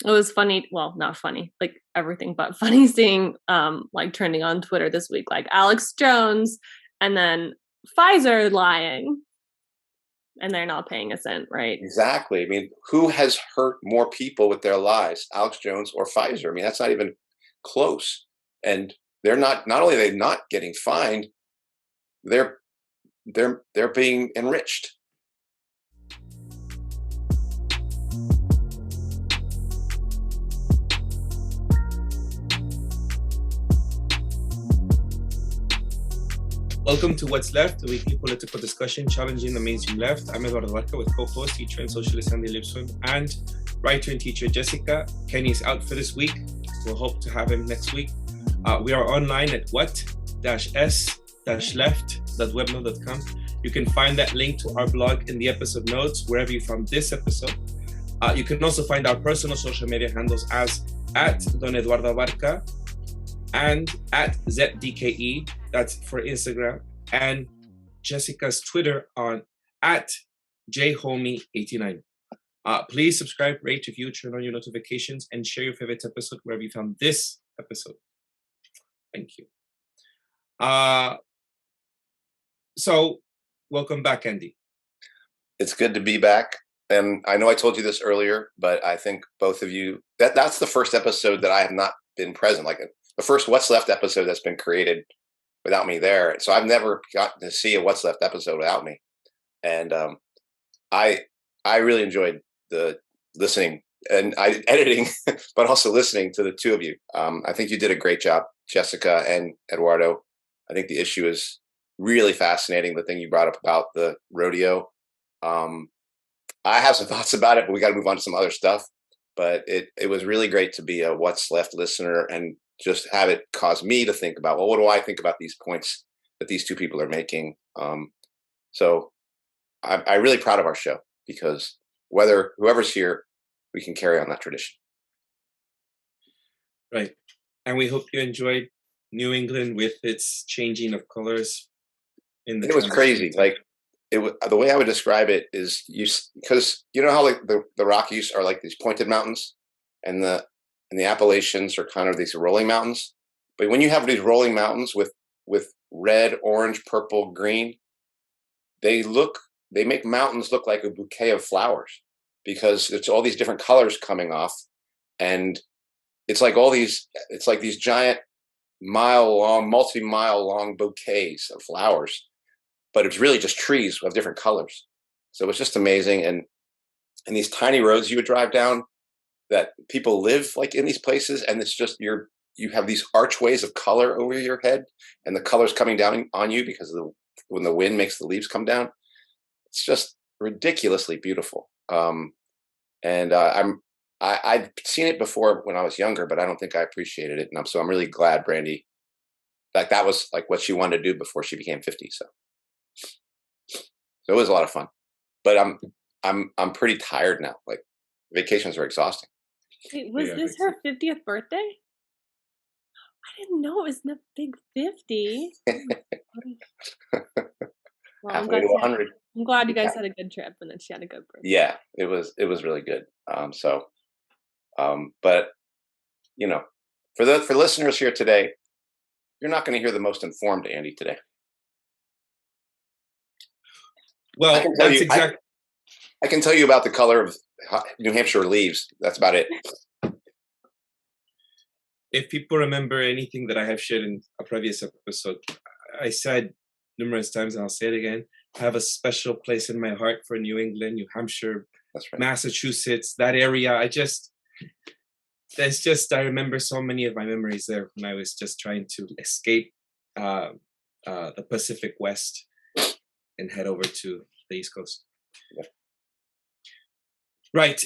It was funny, well, not funny, like everything but funny seeing like trending on Twitter this week, like Alex Jones and then Pfizer lying and they're not paying a cent, right? Exactly. I mean, who has hurt more people with their lies, Alex Jones or Pfizer? I mean, that's not even close. And they're not only are they not getting fined, they're they're being enriched. Welcome to What's Left, a weekly political discussion challenging the mainstream left. I'm Eduardo with co-host, teacher and socialist Andy Lipson, and writer and teacher Jessica. Kenny's out for this week. We'll hope to have him next week. We are online at what-s-left.webmail.com. You can find that link to our blog in the episode notes, wherever you found this episode. You can also find our personal social media handles as at Don Eduardo Barca and at ZDKE, that's for Instagram, and Jessica's Twitter on at JHomie89. Please subscribe, rate, review, turn on your notifications, and share your favorite episode wherever you found this episode. Thank you. So, welcome back, Andy. It's good to be back. And I know I told you this earlier, but I think both of you, that's the first episode that I have not been present. Like the first What's Left episode that's been created without me there. So I've never gotten to see a What's Left episode without me. And I really enjoyed the listening and editing, but also listening to the two of you. I think you did a great job, Jessica and Eduardo. I think the issue is really fascinating. The thing you brought up about the rodeo. I have some thoughts about it, but we got to move on to some other stuff. But it was really great to be a What's Left listener and just have it cause me to think about, well, what do I think about these points that these two people are making? So I'm really proud of our show because whoever's here, we can carry on that tradition. Right. And we hope you enjoyed New England with its changing of colors. It was crazy. Like the way I would describe it is because you know how like the Rockies are like these pointed mountains and the Appalachians are kind of these rolling mountains. But when you have these rolling mountains with red, orange, purple, green, they make mountains look like a bouquet of flowers because it's all these different colors coming off. And it's like these giant multi-mile long bouquets of flowers, but it's really just trees with different colors. So it's just amazing. And these tiny roads you would drive down that people live like in these places. And it's just, you have these archways of color over your head and the colors coming down on you because when the wind makes the leaves come down, it's just ridiculously beautiful. I'd seen it before when I was younger, but I don't think I appreciated it. And so I'm really glad Brandy, like that was like what she wanted to do before she became 50. So it was a lot of fun, but I'm pretty tired now. Like vacations are exhausting. Wait, was this her 50th birthday? I didn't know it was the big 50. Well, Halfway to 100. I'm glad you guys had a good trip and that she had a good birthday. Yeah, it was really good. But you know, for listeners here today, you're not going to hear the most informed Andy today. Well, I can tell you about the color of New Hampshire leaves. That's about it. If people remember anything that I have shared in a previous episode, I said numerous times, and I'll say it again, I have a special place in my heart for New England, New Hampshire, that's right, Massachusetts, that area. I remember so many of my memories there when I was just trying to escape the Pacific West and head over to the East Coast. Yeah. Right.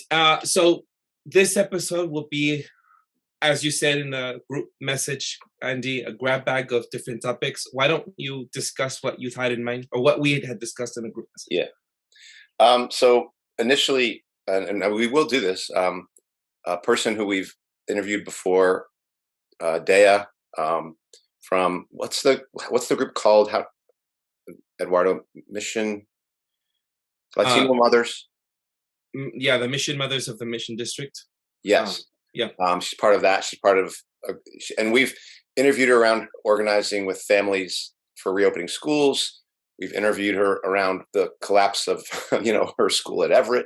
So this episode will be, as you said in the group message, Andy, a grab bag of different topics. Why don't you discuss what you had in mind or what we had discussed in the group message? Yeah. So initially, and we will do this, a person who we've interviewed before, Dea, from what's the group called? How, Eduardo, Mission Latino Mothers. Yeah, the Mission Mothers of the Mission District. Yes. Yeah. She's part of that. She's part of, and we've interviewed her around organizing with families for reopening schools. We've interviewed her around the collapse of, her school at Everett.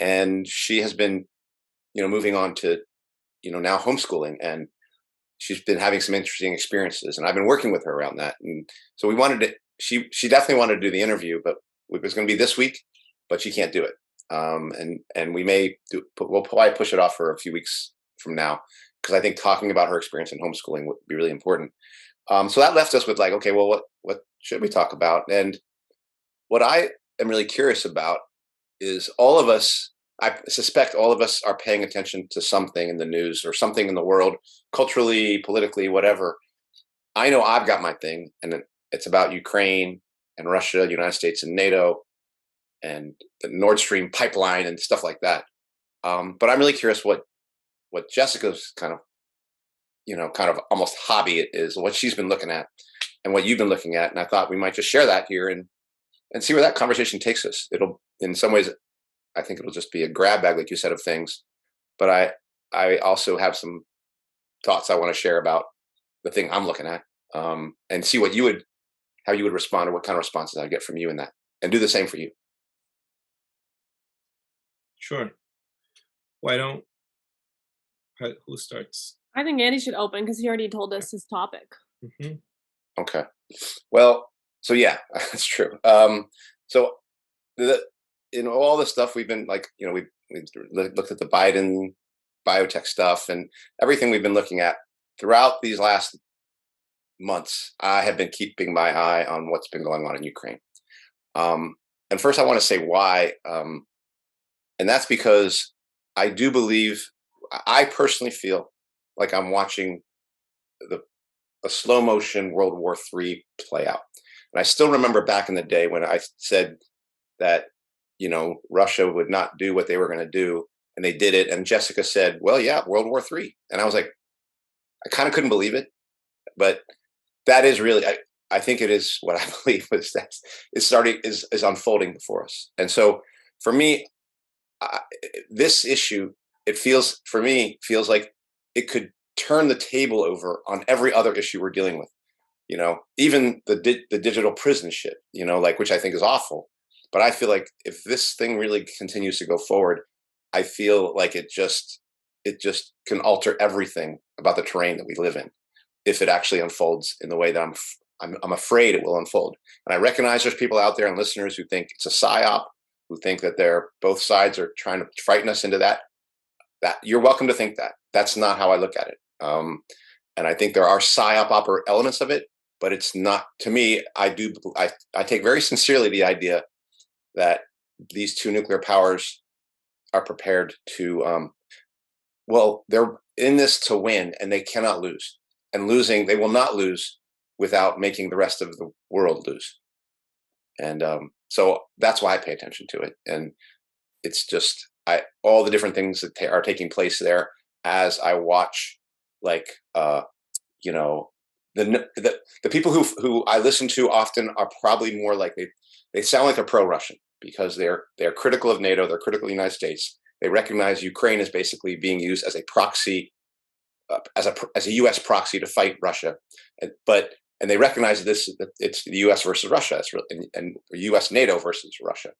And she has been, moving on to, now homeschooling, and she's been having some interesting experiences, and I've been working with her around that. And so we wanted to, she definitely wanted to do the interview, but it was going to be this week, but she can't do it. And we may we'll probably push it off for a few weeks from now, because I think talking about her experience in homeschooling would be really important. So that left us with like, okay, well, what should we talk about? And what I am really curious about is all of us, I suspect all of us are paying attention to something in the news or something in the world, culturally, politically, whatever. I know I've got my thing, and it's about Ukraine and Russia, United States and NATO, and the Nord Stream pipeline and stuff like that. But I'm really curious what Jessica's kind of almost hobby it is, what she's been looking at and what you've been looking at. And I thought we might just share that here and see where that conversation takes us. It'll, in some ways, I think it'll just be a grab bag, like you said, of things. But I also have some thoughts I want to share about the thing I'm looking at, and see how you would respond, or what kind of responses I get from you in that, and do the same for you. Sure. Who starts? I think Andy should open because he already told us his topic. Mm-hmm. Okay. Well, so yeah, that's true. So in all the stuff we've been like, we looked at the Biden biotech stuff and everything we've been looking at throughout these last months. I have been keeping my eye on what's been going on in Ukraine. And first I want to say why. And that's because I do believe, I personally feel like I'm watching a slow motion World War III play out. And I still remember back in the day when I said that, Russia would not do what they were going to do, and they did it. And Jessica said, well, yeah, World War III. And I was like, I kind of couldn't believe it, but that is really, I think it is what I believe is unfolding before us. And so for me, this issue, feels like it could turn the table over on every other issue we're dealing with. Even the digital prison shit, which I think is awful. But I feel like if this thing really continues to go forward, I feel like it just can alter everything about the terrain that we live in, if it actually unfolds in the way that I'm afraid it will unfold. And I recognize there's people out there and listeners who think it's a psyop, who think that both sides are trying to frighten us into that. That you're welcome to think that. That's not how I look at it. And I think there are psyop elements of it, but it's not, to me, I take very sincerely the idea that these two nuclear powers are prepared to, they're in this to win, and they cannot lose. And they will not lose without making the rest of the world lose. And so that's why I pay attention to it. And it's just, all the different things that are taking place there as I watch, like, the people who I listen to often are probably more like they sound like they're pro-Russian, because they're critical of NATO, they're critical of the United States. They recognize Ukraine as basically being used as a proxy, as a U.S. proxy to fight Russia, and they recognize that it's the U.S. versus Russia, and U.S. NATO versus Russia,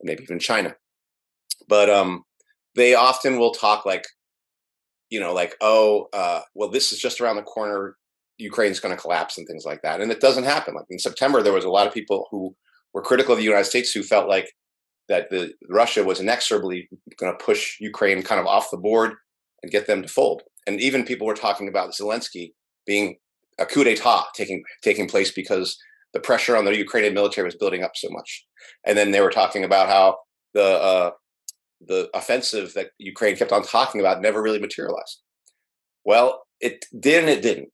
and maybe even China. But they often will talk like, this is just around the corner, Ukraine's going to collapse and things like that. And it doesn't happen. Like in September, there was a lot of people who were critical of the United States who felt like that Russia was inexorably going to push Ukraine kind of off the board and get them to fold. And even people were talking about Zelensky being a coup d'etat taking place because the pressure on the Ukrainian military was building up so much. And then they were talking about how the offensive that Ukraine kept on talking about never really materialized. Well, it did and it didn't.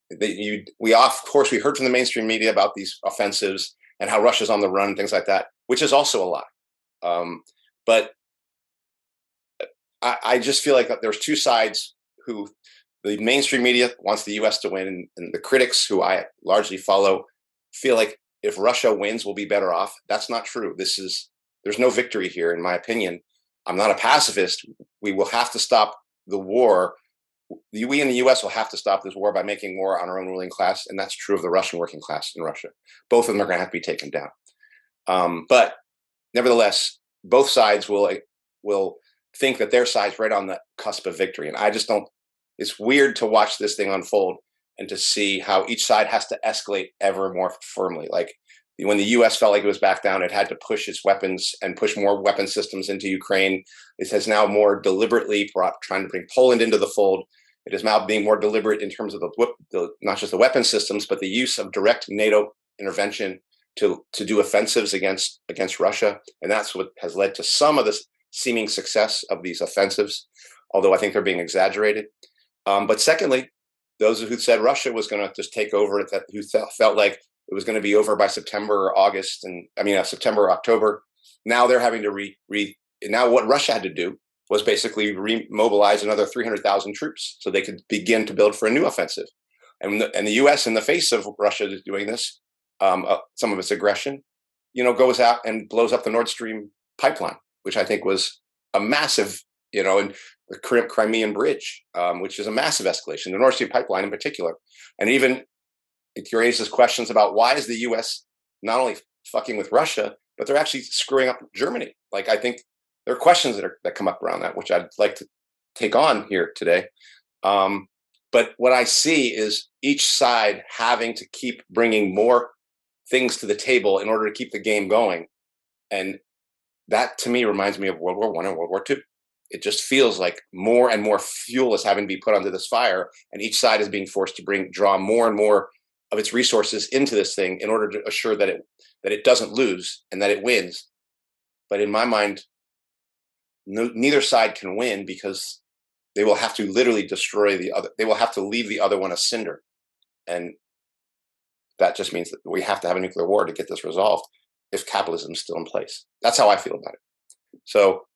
Of course, we heard from the mainstream media about these offensives and how Russia's on the run, things like that, which is also a lie. But I just feel like there's two sides. Who the mainstream media wants the U.S. to win, and the critics, who I largely follow, feel like if Russia wins, we'll be better off. That's not true. There's no victory here, in my opinion. I'm not a pacifist. We will have to stop the war, we in the U.S. will have to stop this war by making war on our own ruling class, and that's true of the Russian working class in Russia. Both of them are going to have to be taken down. But nevertheless, both sides will think that their side's right on the cusp of victory, and I just don't. It's weird to watch this thing unfold and to see how each side has to escalate ever more firmly. Like when the U.S. felt like it was back down, it had to push its weapons and push more weapon systems into Ukraine. It has now more deliberately trying to bring Poland into the fold. It is now being more deliberate in terms of not just the weapon systems, but the use of direct NATO intervention to do offensives against Russia. And that's what has led to some of the seeming success of these offensives, although I think they're being exaggerated. But secondly, those who said Russia was going to just take over, who felt like it was going to be over by September or August, September or October. Now they're having to now what Russia had to do was basically remobilize another 300,000 troops so they could begin to build for a new offensive. And the U.S., in the face of Russia doing this, some of its aggression, goes out and blows up the Nord Stream pipeline, which I think was a massive, and the Crimean Bridge, which is a massive escalation, the Nord Stream pipeline in particular. And even it raises questions about why is the U.S. not only fucking with Russia, but they're actually screwing up Germany. Like, I think there are questions that come up around that, which I'd like to take on here today. But what I see is each side having to keep bringing more things to the table in order to keep the game going. And that, to me, reminds me of World War I and World War II. It just feels like more and more fuel is having to be put onto this fire, and each side is being forced to draw more and more of its resources into this thing in order to assure that it doesn't lose and that it wins. But in my mind, neither side can win, because they will have to literally destroy the other. They will have to leave the other one a cinder. And that just means that we have to have a nuclear war to get this resolved if capitalism is still in place. That's how I feel about it. So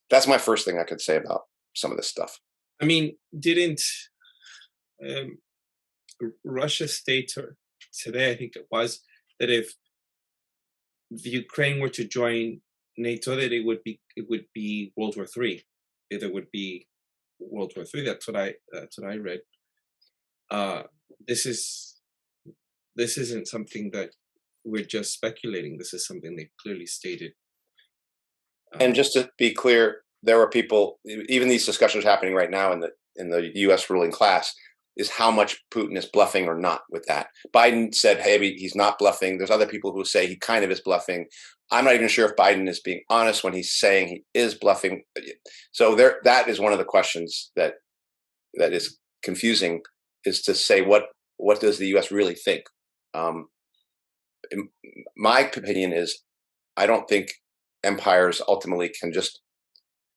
that's my first thing I could say about some of this stuff. I mean, didn't Russia state today, I think it was, that if the Ukraine were to join NATO, that it would be World War III. There would be World War III. That's what I read. This isn't something that we're just speculating. This is something they clearly stated. And just to be clear, there are people, even these discussions happening right now in the U.S. ruling class, is how much Putin is bluffing or not with that. Biden said, hey, he's not bluffing. There's other people who say he kind of is bluffing. I'm not even sure if Biden is being honest when he's saying he is bluffing. So that is one of the questions that is confusing, is to say what does the U.S. really think? My opinion is, I don't think empires ultimately can just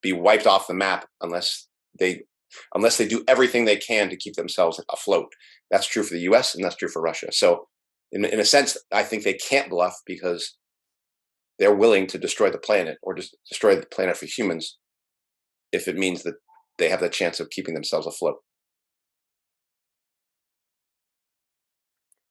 be wiped off the map unless they do everything they can to keep themselves afloat. That's true for the U.S. and that's true for Russia. So in a sense, I think they can't bluff, because they're willing to destroy the planet, or just destroy the planet for humans, if it means that they have the chance of keeping themselves afloat.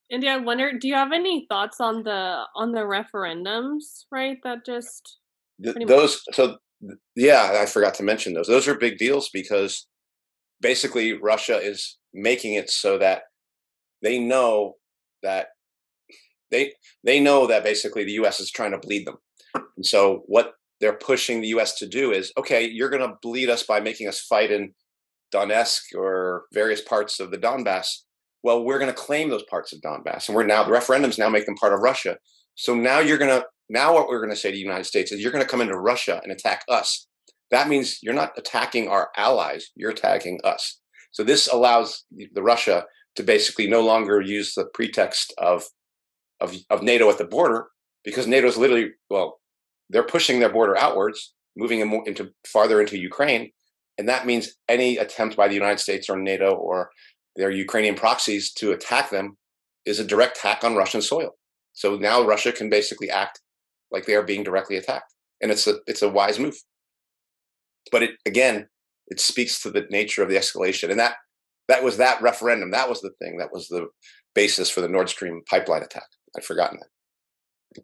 Andy, I wonder, do you have any thoughts on the referendums, right? That just I forgot to mention those. Those are big deals, because basically Russia is making it so that they know that basically the U.S. is trying to bleed them. And so what they're pushing the U.S. to do is, okay, you're going to bleed us by making us fight in Donetsk or various parts of the Donbass. Well, we're going to claim those parts of Donbass, and the referendums now make them part of Russia. So now what we're going to say to the United States is, you're going to come into Russia and attack us. That means you're not attacking our allies, you're attacking us. So this allows the Russia to basically no longer use the pretext of NATO at the border, because NATO is literally, they're pushing their border outwards, moving into farther into Ukraine. And that means any attempt by the United States or NATO or their Ukrainian proxies to attack them is a direct attack on Russian soil. So now Russia can basically act like they are being directly attacked. And it's a wise move. But it speaks to the nature of the escalation. And that was that referendum. That was the thing. That was the basis for the Nord Stream pipeline attack. I'd forgotten that.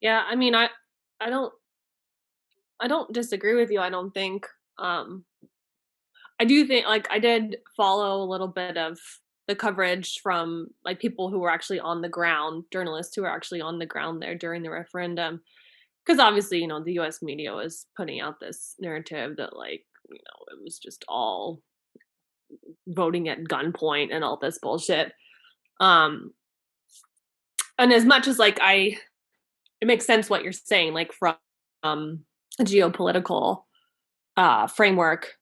Yeah, I mean, I don't disagree with you. I don't think I do think, like, I did follow a little bit of the coverage from like people who were actually on the ground, journalists who were actually on the ground there during the referendum, because obviously, you know, the U.S. media was putting out this narrative that, like, you know, it was just all voting at gunpoint and all this bullshit. Um, and as much as like it makes sense what you're saying, like from a geopolitical framework.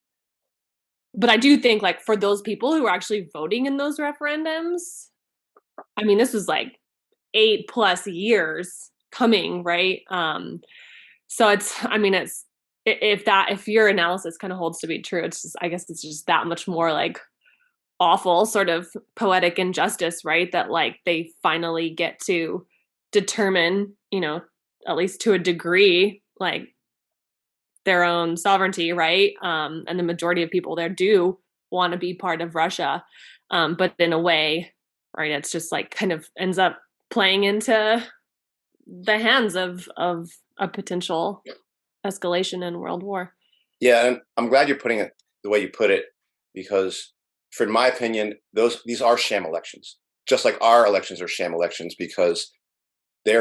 But I do think, like, for those people who are actually voting in those referendums, I mean, this was like 8+ years coming, right? So it's, I mean, it's, if your analysis kind of holds to be true, it's just, I guess it's just that much more like awful sort of poetic injustice, right? That like they finally get to determine, you know, at least to a degree, like their own sovereignty, right? And the majority of people there do want to be part of Russia. But in a way, right, it's just like kind of ends up playing into the hands of a potential escalation in world war. Yeah, and I'm glad you're putting it the way you put it, because, for my opinion, these are sham elections, just like our elections are sham elections, because they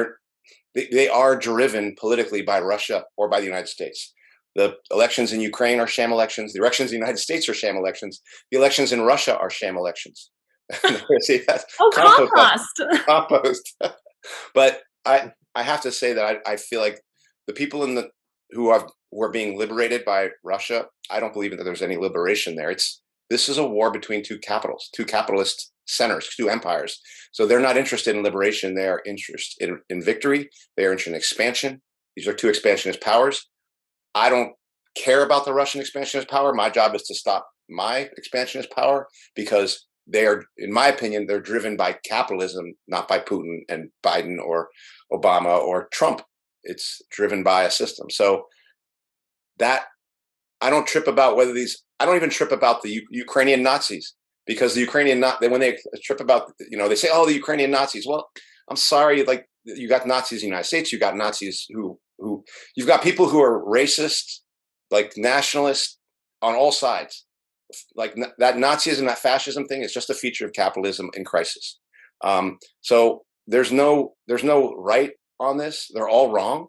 are driven politically by Russia or by the United States. The elections in Ukraine are sham elections. The elections in the United States are sham elections. The elections in Russia are sham elections. See, that's compost. Compost. But I have to say that I feel like the people who are being liberated by Russia, I don't believe that there's any liberation there. This is a war between two capitalist centers, two empires. So they're not interested in liberation. They are interested in victory. They are interested in expansion. These are two expansionist powers. I don't care about the Russian expansionist power. My job is to stop my expansionist power, because they are, in my opinion, they're driven by capitalism, not by Putin and Biden or Obama or Trump. It's driven by a system. So that I don't trip about I don't even trip about the Ukrainian Nazis, because the Ukrainian, when they trip about, they say, oh, the Ukrainian Nazis. Well, I'm sorry, like, you got Nazis in the United States, you got Nazis who you've got people who are racist, like nationalists on all sides. Like that Nazism, that fascism thing is just a feature of capitalism in crisis. So there's no right on this. They're all wrong.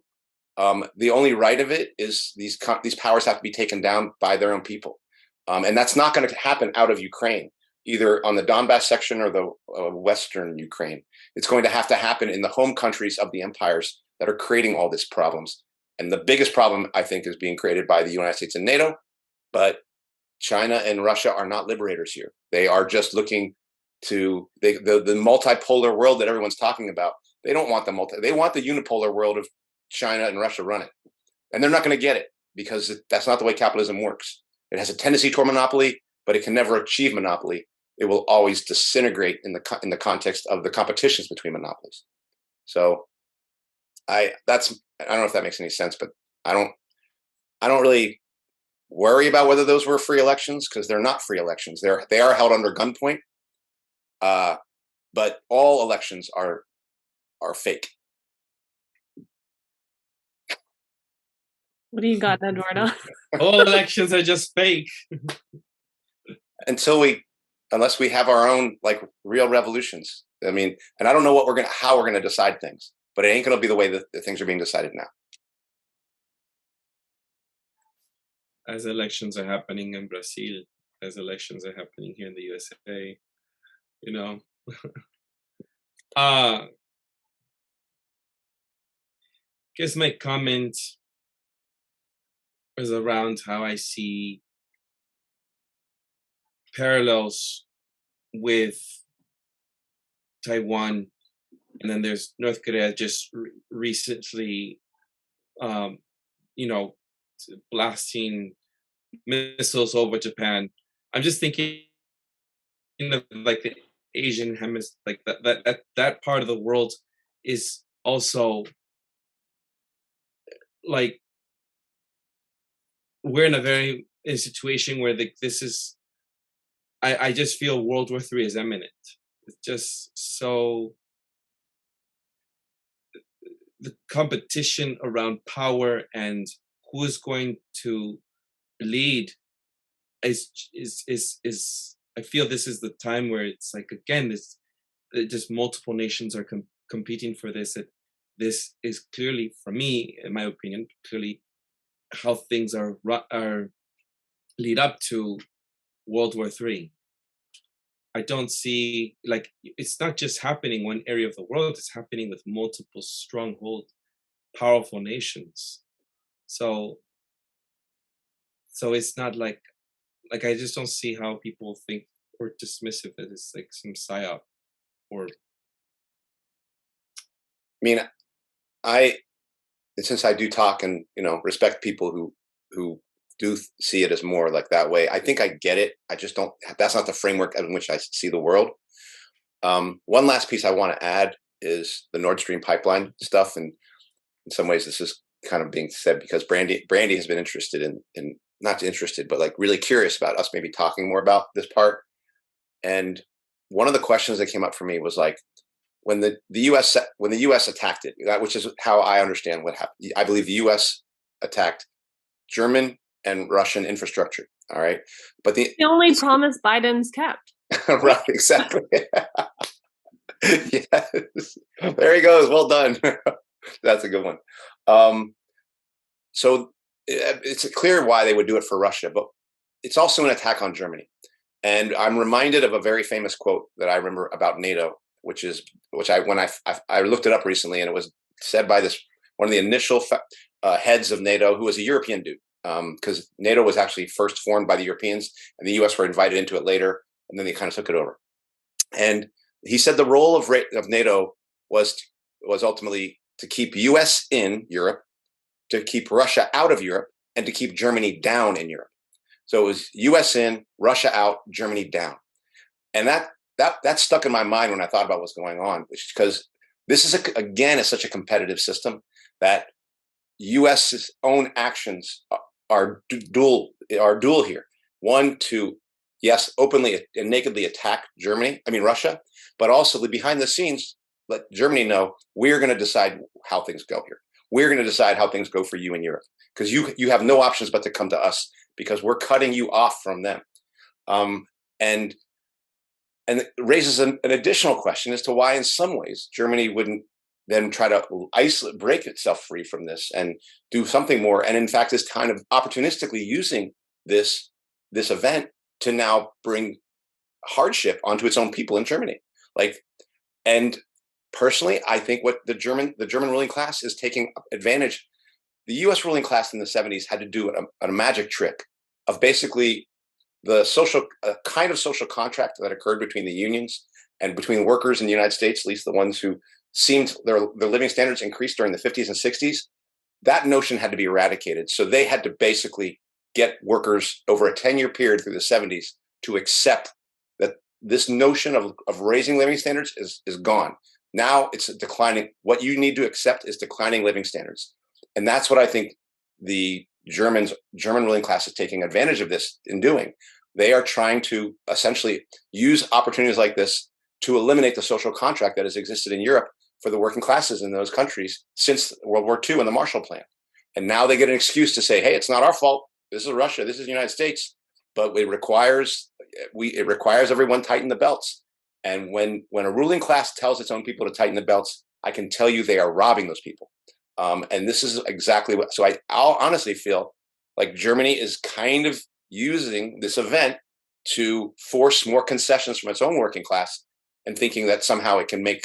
The only right of it is these powers have to be taken down by their own people. And that's not going to happen out of Ukraine, either on the Donbass section or the Western Ukraine. It's going to happen in the home countries of the empires that are creating all these problems. And the biggest problem, I think, is being created by the United States and NATO. But China and Russia are not liberators here. They are just looking to the multipolar world that everyone's talking about. They don't want they want the unipolar world of China and Russia run it. And they're not going to get it, because that's not the way capitalism works. It has a tendency toward monopoly, but it can never achieve monopoly. It will always disintegrate in the context of the competitions between monopolies. So I don't know if that makes any sense, but I don't really worry about whether those were free elections, because they're not free elections. They are held under gunpoint. But all elections are fake. What do you got, Eduardo? All elections are just fake. Unless we have our own, like, real revolutions. I mean, and I don't know how we're gonna decide things, but it ain't gonna be the way that things are being decided now. As elections are happening in Brazil, as elections are happening here in the USA, guess my comment is around how I see parallels with Taiwan, and then there's North Korea just recently, blasting missiles over Japan. I'm just thinking of, like, the Asian hemisphere, like that part of the world is also, like, we're in a situation where this is, I just feel World War III is imminent. It's just so, the competition around power and who is going to lead is I feel this is the time where it's like, again, this just multiple nations are competing for this. This is clearly, for me, in my opinion, clearly how things are lead up to World War III. I don't see, like, it's not just happening one area of the world, it's happening with multiple stronghold, powerful nations. So it's not like I just don't see how people think or dismissive that it's like some psyop or. I mean, since I do talk and respect people who do see it as more like that way, I think I get it. I just don't. That's not the framework in which I see the world. One last piece I want to add is the Nord Stream pipeline stuff, and in some ways this is kind of being said because Brandy has been interested in not interested, but like really curious about us maybe talking more about this part. And one of the questions that came up for me was like, when the U.S. attacked it, which is how I understand what happened. I believe the U.S. attacked German and Russian infrastructure. All right, but the only promise Biden's kept. Right, exactly. Yes, there he goes. Well done. That's a good one. So it's clear why they would do it for Russia, but it's also an attack on Germany. And I'm reminded of a very famous quote that I remember about NATO, which I looked it up recently, and it was said by one of the initial heads of NATO, who was a European dude, because NATO was actually first formed by the Europeans, and the U.S. were invited into it later, and then they kind of took it over. And he said the role of NATO was ultimately to keep U.S. in Europe, to keep Russia out of Europe, and to keep Germany down in Europe. So it was U.S. in, Russia out, Germany down. And that stuck in my mind when I thought about what's going on, which is because this is is such a competitive system that U.S.'s own actions are dual here. One, to openly and nakedly attack Russia, but also behind the scenes let Germany know we're going to decide how things go here. We're going to decide how things go for you in Europe, because you have no options but to come to us, because we're cutting you off from them. And it raises an additional question as to why, in some ways, Germany wouldn't then try to break itself free from this and do something more. And in fact, is kind of opportunistically using this event to now bring hardship onto its own people in Germany. And personally, I think what the German ruling class is taking advantage. The U.S. ruling class in the 70s had to do a magic trick of basically the kind of social contract that occurred between the unions and between workers in the United States, at least the ones who seemed their living standards increased during the 50s and 60s. That notion had to be eradicated. So they had to basically get workers over a 10-year period through the 70s to accept that this notion of raising living standards is gone. Now it's declining. What you need to accept is declining living standards. And that's what I think the German ruling class is taking advantage of this in doing. They are trying to essentially use opportunities like this to eliminate the social contract that has existed in Europe for the working classes in those countries since World War II and the Marshall Plan. And now they get an excuse to say, hey, it's not our fault. This is Russia. This is the United States. But it requires everyone tighten the belts. And when a ruling class tells its own people to tighten the belts, I can tell you they are robbing those people. And this is exactly what. So I'll honestly feel like Germany is kind of using this event to force more concessions from its own working class, and thinking that somehow it can make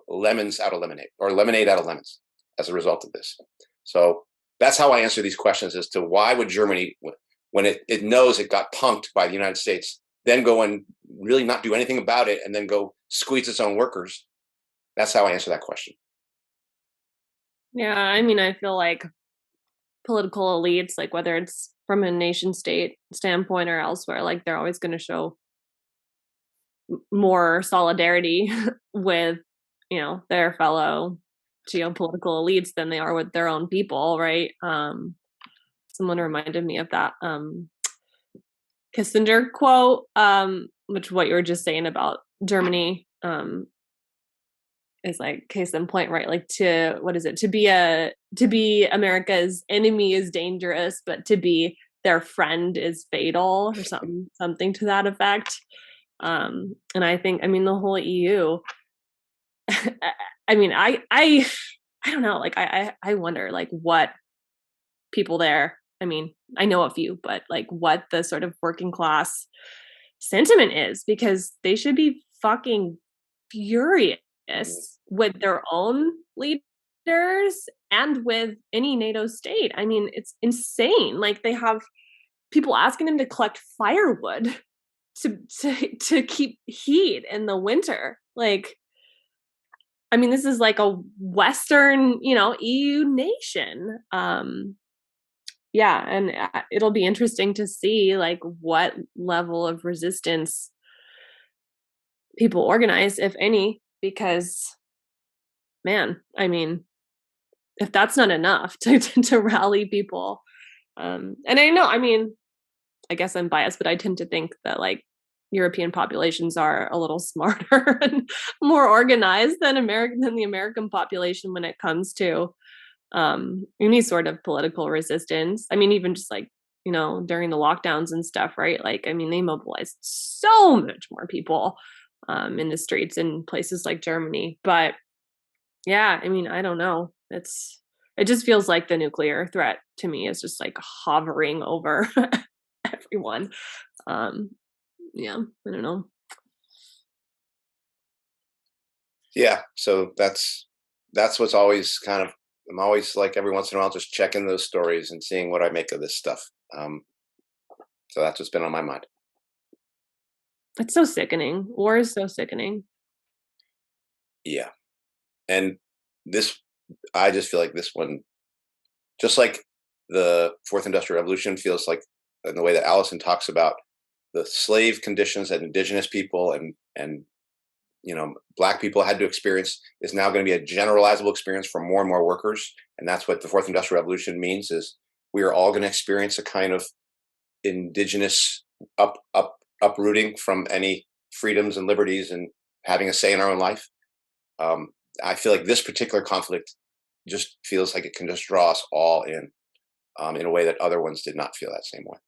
lemons out of lemonade, or lemonade out of lemons as a result of this. So that's how I answer these questions as to why would Germany, when it knows it got punked by the United States, then go and really not do anything about it and then go squeeze its own workers. That's how I answer that question. Yeah, I mean, I feel like political elites, like whether it's from a nation state standpoint or elsewhere, like they're always going to show more solidarity with, their fellow geopolitical elites than they are with their own people, right? Someone reminded me of that Kissinger quote, which what you were just saying about Germany is like case in point, right? Like to be America's enemy is dangerous, but to be their friend is fatal or something to that effect. And I think, I mean, the whole EU, I mean, I don't know, like, I wonder, like, what people there, I mean, I know a few, but like what the sort of working class sentiment is, because they should be fucking furious with their own leaders and with any NATO state. I mean, it's insane. Like, they have people asking them to collect firewood to keep heat in the winter. Like, I mean, this is like a Western, EU nation. Yeah, and it'll be interesting to see like what level of resistance people organize, if any, because, man, I mean, if that's not enough to rally people, and I know, I mean, I guess I'm biased, but I tend to think that like European populations are a little smarter and more organized than the American population when it comes to any sort of political resistance. I mean, even just like, during the lockdowns and stuff, right? Like, I mean, they mobilized so much more people in the streets in places like Germany. But yeah, I mean, I don't know. It just feels like the nuclear threat to me is just like hovering over everyone. Yeah, I don't know. Yeah, so that's what's always kind of, I'm always like every once in a while just checking those stories and seeing what I make of this stuff. So that's what's been on my mind. It's so sickening. War is so sickening. Yeah. And I just feel like this one, just like the Fourth Industrial Revolution, feels like, in the way that Allison talks about the slave conditions that indigenous people and Black people had to experience, is now going to be a generalizable experience for more and more workers. And that's what the Fourth Industrial Revolution means, is we are all going to experience a kind of indigenous uprooting from any freedoms and liberties and having a say in our own life. I feel like this particular conflict just feels like it can just draw us all in a way that other ones did not feel that same way.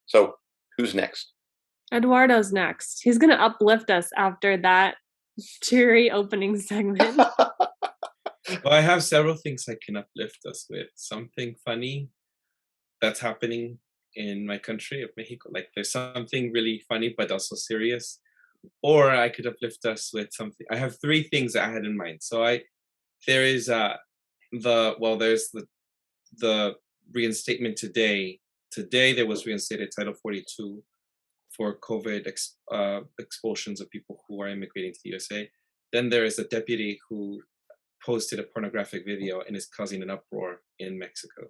So who's next? Eduardo's next. He's going to uplift us after that cheery opening segment. Well, I have several things I can uplift us with. Something funny that's happening in my country of Mexico. Like, there's something really funny, but also serious. Or I could uplift us with something. I have three things that I had in mind. So there's the reinstatement today. Today there was reinstated Title 42 for COVID expulsions of people who are immigrating to the USA. Then there is a deputy who posted a pornographic video and is causing an uproar in Mexico.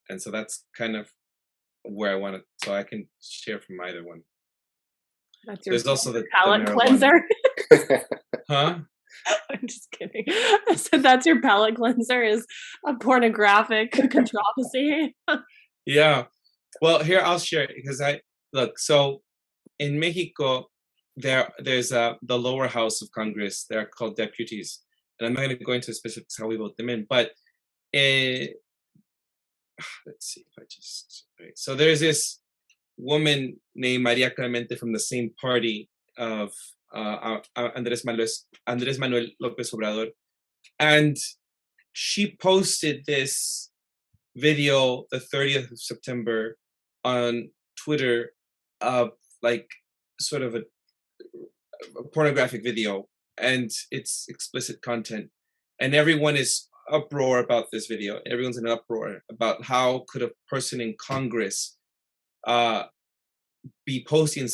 And so that's kind of where I want to, so I can share from either one. There's also the palate cleanser. Huh? I'm just kidding. I said that's your palate cleanser, is a pornographic controversy. Yeah. Well, here I'll share it, because so in Mexico, there's the lower house of Congress. They're called deputies. And I'm not going to go into specifics how we vote them in, but let's see if I just, right. So there's this woman named Maria Clemente from the same party of Andrés Manuel López Obrador. And she posted this video the 30th of September on Twitter of like sort of a pornographic video, and it's explicit content. And everyone is uproar about this video. Everyone's in an uproar about how could a person in Congress be posting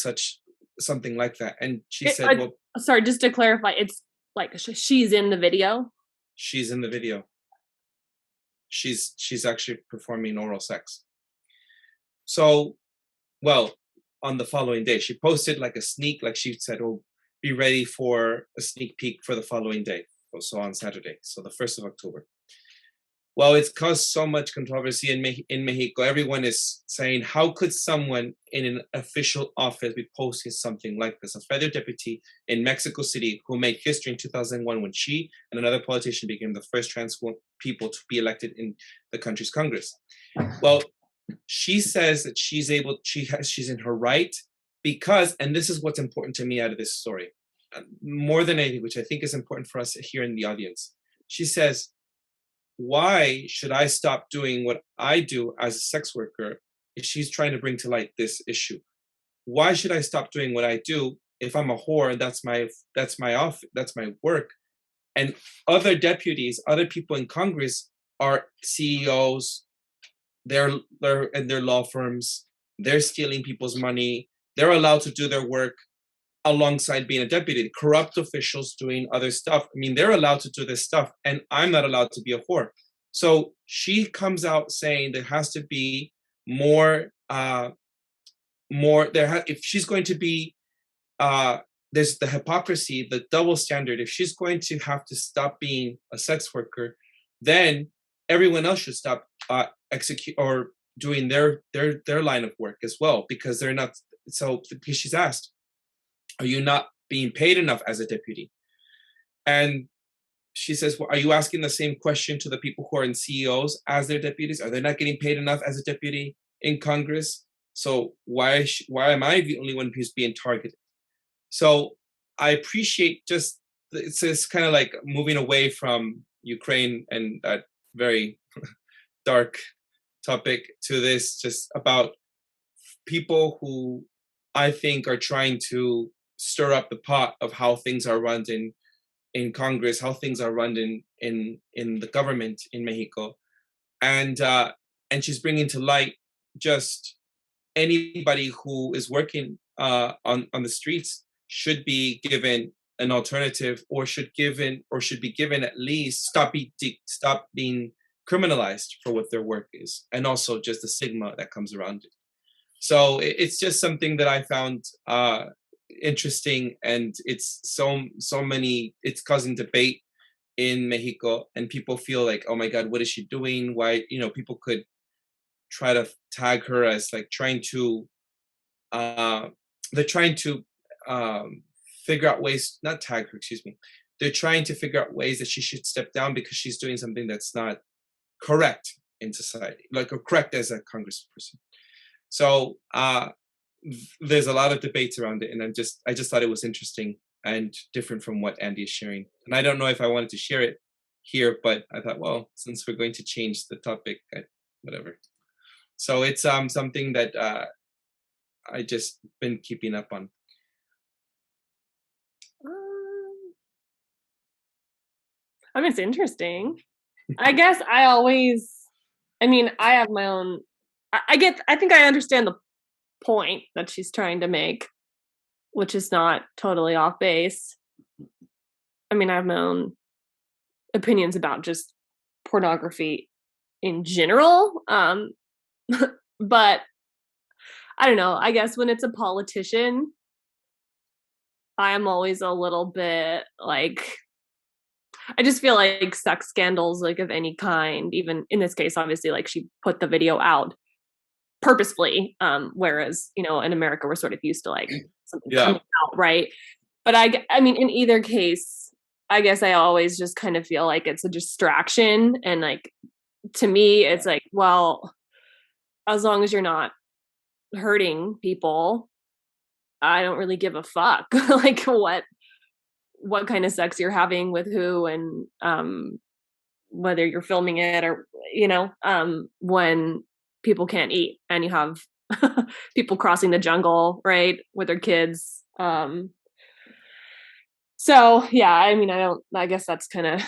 something like that. And she said, well, sorry, just to clarify, it's like she's in the video. She's in the video. She's actually performing oral sex. So, well, on the following day, she posted like a sneak, like she said, oh, be ready for a sneak peek for the following day. So on Saturday, so the 1st of October. Well, it's caused so much controversy in Mexico. Everyone is saying, how could someone in an official office be posting something like this? A federal deputy in Mexico City who made history in 2001 when she and another politician became the first trans people to be elected in the country's Congress. Well, she says that she's in her right because, and this is what's important to me out of this story, more than anything, which I think is important for us here in the audience. She says, why should I stop doing what I do as a sex worker if she's trying to bring to light this issue? Why should I stop doing what I do if I'm a whore and that's my work? And other deputies, other people in Congress are CEOs, they're in their law firms, they're stealing people's money, they're allowed to do their work alongside being a deputy. Corrupt officials doing other stuff. I mean, they're allowed to do this stuff, and I'm not allowed to be a whore. So she comes out saying there has to be more. If she's going to be, there's the hypocrisy, the double standard. If she's going to have to stop being a sex worker, then everyone else should stop execute or doing their line of work as well, because they're not. So because she's asked, are you not being paid enough as a deputy? And she says, well, are you asking the same question to the people who are in CEOs as their deputies? Are they not getting paid enough as a deputy in Congress? So why am I the only one who's being targeted? So I appreciate it's kind of like moving away from Ukraine and that very dark topic to this, just about people who I think are trying to stir up the pot of how things are run in Congress, how things are run in the government in Mexico, and she's bringing to light just anybody who is working on the streets should be given an alternative, or should be given at least stop being criminalized for what their work is, and also just the stigma that comes around it. So it's just something that I found interesting, and it's it's causing debate in Mexico, and people feel like, oh my God, what is she doing? Why, people could try to tag her as like trying to figure out ways, not tag her, excuse me. They're trying to figure out ways that she should step down because she's doing something that's not correct in society, like or correct as a congressperson. So there's a lot of debates around it, and I just thought it was interesting and different from what Andy is sharing. And I don't know if I wanted to share it here, but I thought, well, since we're going to change the topic, whatever. So it's something that I just been keeping up on. I mean, it's interesting. I guess I have my own. I think I understand the point that she's trying to make, which is not totally off base. I mean, I have my own opinions about just pornography in general. But I don't know. I guess when it's a politician, I'm always a little bit like, I just feel like sex scandals, like of any kind, even in this case, obviously, like she put the video out purposefully, whereas in America we're sort of used to like something coming out, right? But I mean, in either case, I guess I always just kind of feel like it's a distraction, and like to me, it's like, well, as long as you're not hurting people, I don't really give a fuck like what kind of sex you're having with who, and whether you're filming it or when people can't eat and you have people crossing the jungle, right, with their kids. So yeah, I mean, I guess that's kind of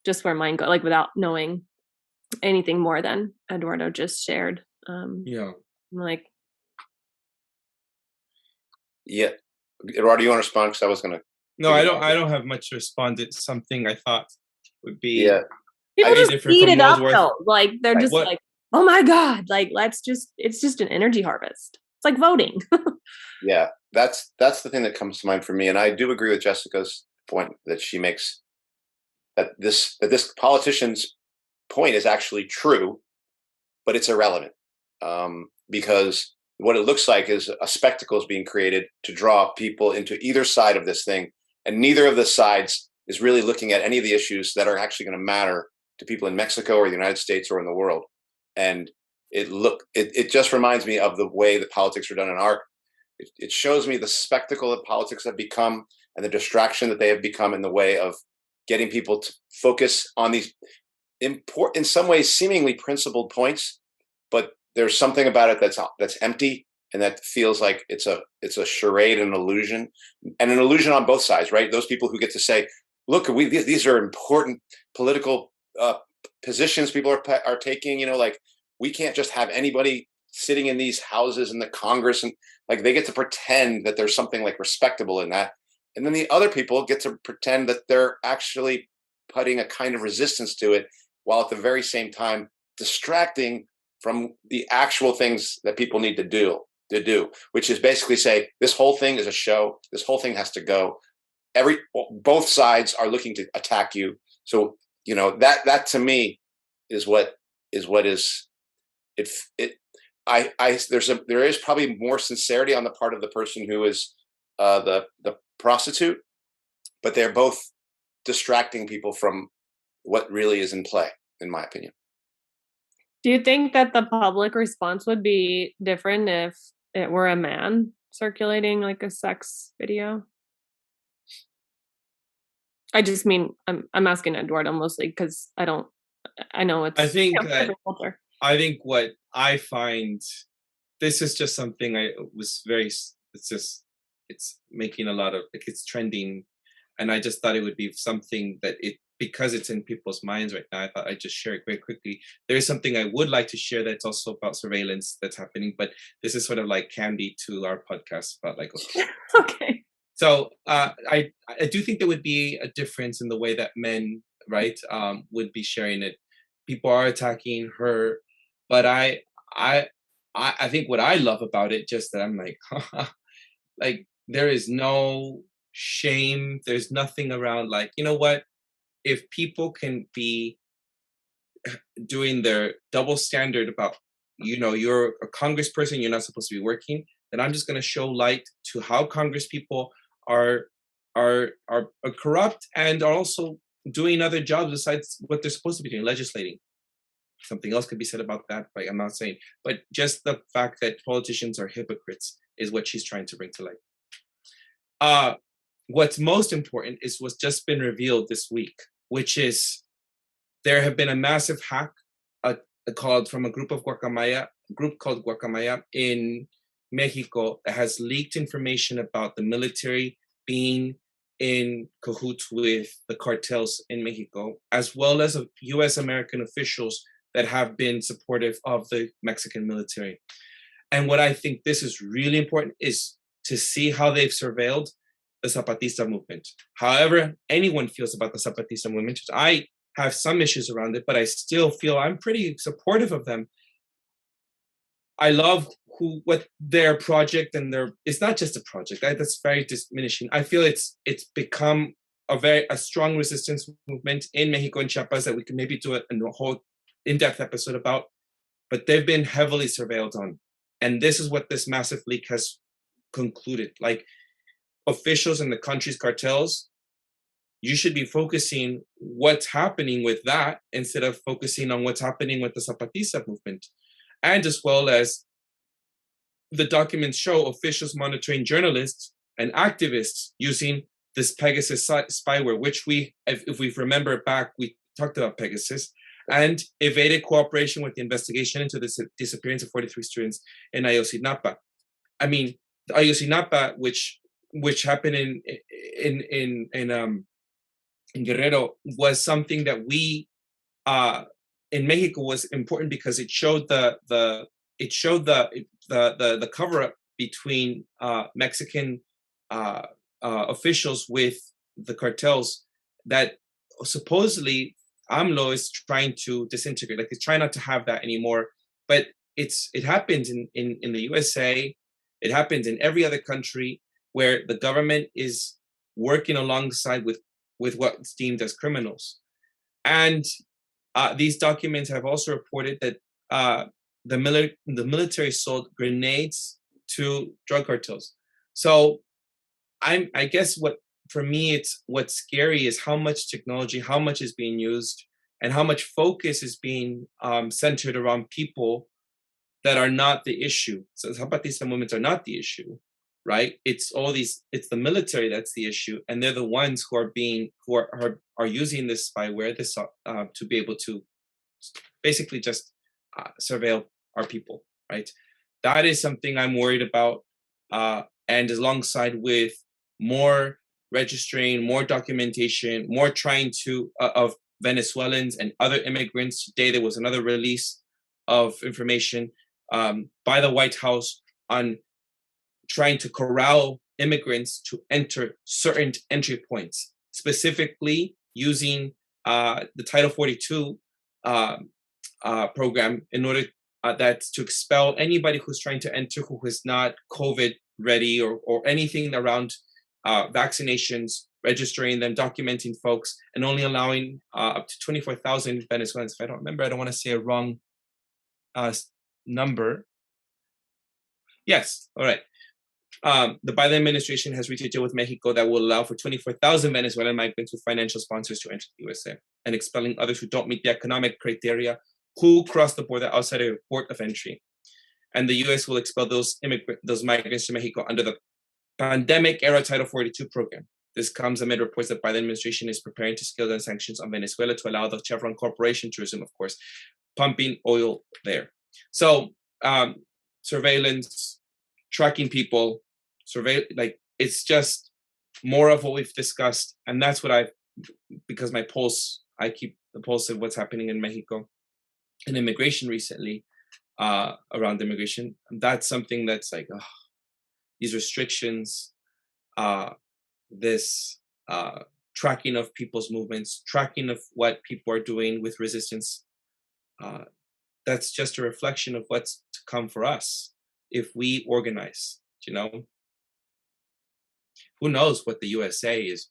just where mine go, like without knowing anything more than Eduardo just shared. Yeah. Eduardo, you want to respond? Because I was gonna. No, I don't have much to respond. It's something I thought would be. Yeah. People just eat it up though. Like they're just like, oh my God, like it's just an energy harvest. It's like voting. Yeah, that's the thing that comes to mind for me, and I do agree with Jessica's point that she makes, that this politicians point is actually true, but it's irrelevant, because what it looks like is a spectacle is being created to draw people into either side of this thing, and neither of the sides is really looking at any of the issues that are actually going to matter to people in Mexico or the United States or in the world. And it just reminds me of the way that politics are done in art. It shows me the spectacle that politics have become and the distraction that they have become in the way of getting people to focus on these important, in some ways, seemingly principled points, but there's something about it that's empty and that feels like it's a charade, an illusion, and an illusion on both sides, right? Those people who get to say, "Look, these are important political positions people are taking," like we can't just have anybody sitting in these houses in the Congress, and like they get to pretend that there's something like respectable in that. And then the other people get to pretend that they're actually putting a kind of resistance to it, while at the very same time distracting from the actual things that people need to do, which is basically say, this whole thing is a show. This whole thing has to go. Both sides are looking to attack you. So, that to me is what is there is probably more sincerity on the part of the person who is the prostitute, but they're both distracting people from what really is in play, in my opinion. Do you think that the public response would be different if it were a man circulating like a sex video? I just mean, I'm asking Eduardo mostly because I know it's. I think I think what I find, this is just something it's making a lot of, like, it's trending, and I just thought it would be something that because it's in people's minds right now, I thought I'd just share it very quickly. There is something I would like to share that's also about surveillance that's happening, but this is sort of like candy to our podcast about like, okay. So I do think there would be a difference in the way that men, right, would be sharing it. People are attacking her, but I think what I love about it, just that I'm like, like there is no shame. There's nothing around like, you know what? If people can be doing their double standard about, you're a congressperson, you're not supposed to be working, then I'm just going to show light to how Congress people are corrupt and are also doing other jobs besides what they're supposed to be doing, legislating. Something else could be said about that, but I'm not saying. But just the fact that politicians are hypocrites is what she's trying to bring to light. What's most important is what's just been revealed this week, which is there have been a massive hack called from a group called Guacamaya in Mexico that has leaked information about the military being in cahoots with the cartels in Mexico, as well as U.S. American officials that have been supportive of the Mexican military. And what I think this is really important is to see how they've surveilled the Zapatista movement. However anyone feels about the Zapatista movement, I have some issues around it, but I still feel I'm pretty supportive of them. I love what their project and it's not just a project, that's very diminishing. I feel it's become a strong resistance movement in Mexico and Chiapas that we could maybe do a whole in-depth episode about, but they've been heavily surveilled on. And this is what this massive leak has concluded. Like, officials in the country's cartels, you should be focusing what's happening with that instead of focusing on what's happening with the Zapatista movement. And as well as the documents show officials monitoring journalists and activists using this Pegasus spyware, which if we remember back, we talked about Pegasus, and evaded cooperation with the investigation into the disappearance of 43 students in Ayotzinapa. I mean, Ayotzinapa, which happened in Guerrero, was something that we in Mexico was important because it showed the cover up between Mexican officials with the cartels that supposedly AMLO is trying to disintegrate. Like, he's trying not to have that anymore. But it happens in the USA. It happens in every other country where the government is working alongside with what's deemed as criminals. And These documents have also reported that the military sold grenades to drug cartels. So I guess what for me what's scary is how much technology, how much is being used, and how much focus is being centered around people that are not the issue. So Zapatista movements are not the issue, right? It's the military that's the issue, and they're the ones who are using this spyware to be able to basically just surveil our people, right? That is something I'm worried about, and alongside with more registering, more documentation, more trying to of Venezuelans and other immigrants. Today there was another release of information by the White House on trying to corral immigrants to enter certain entry points, specifically using the Title 42 program in order that's to expel anybody who's trying to enter who is not COVID ready or anything around vaccinations, registering them, documenting folks, and only allowing up to 24,000 Venezuelans. If I don't remember, I don't want to say a wrong number. Yes, all right. The Biden administration has reached a deal with Mexico that will allow for 24,000 Venezuelan migrants with financial sponsors to enter the USA, and expelling others who don't meet the economic criteria who cross the border outside of a port of entry. And the US will expel those migrants to Mexico under the pandemic era Title 42 program. This comes amid reports that Biden administration is preparing to scale down sanctions on Venezuela to allow the Chevron Corporation to resume, of course, pumping oil there. So surveillance, tracking people, it's just more of what we've discussed. And that's what because I keep the pulse of what's happening in Mexico and immigration recently, around immigration. That's something that's like, these restrictions, this tracking of people's movements, tracking of what people are doing with resistance. That's just a reflection of what's to come for us if we organize, Who knows what the USA is,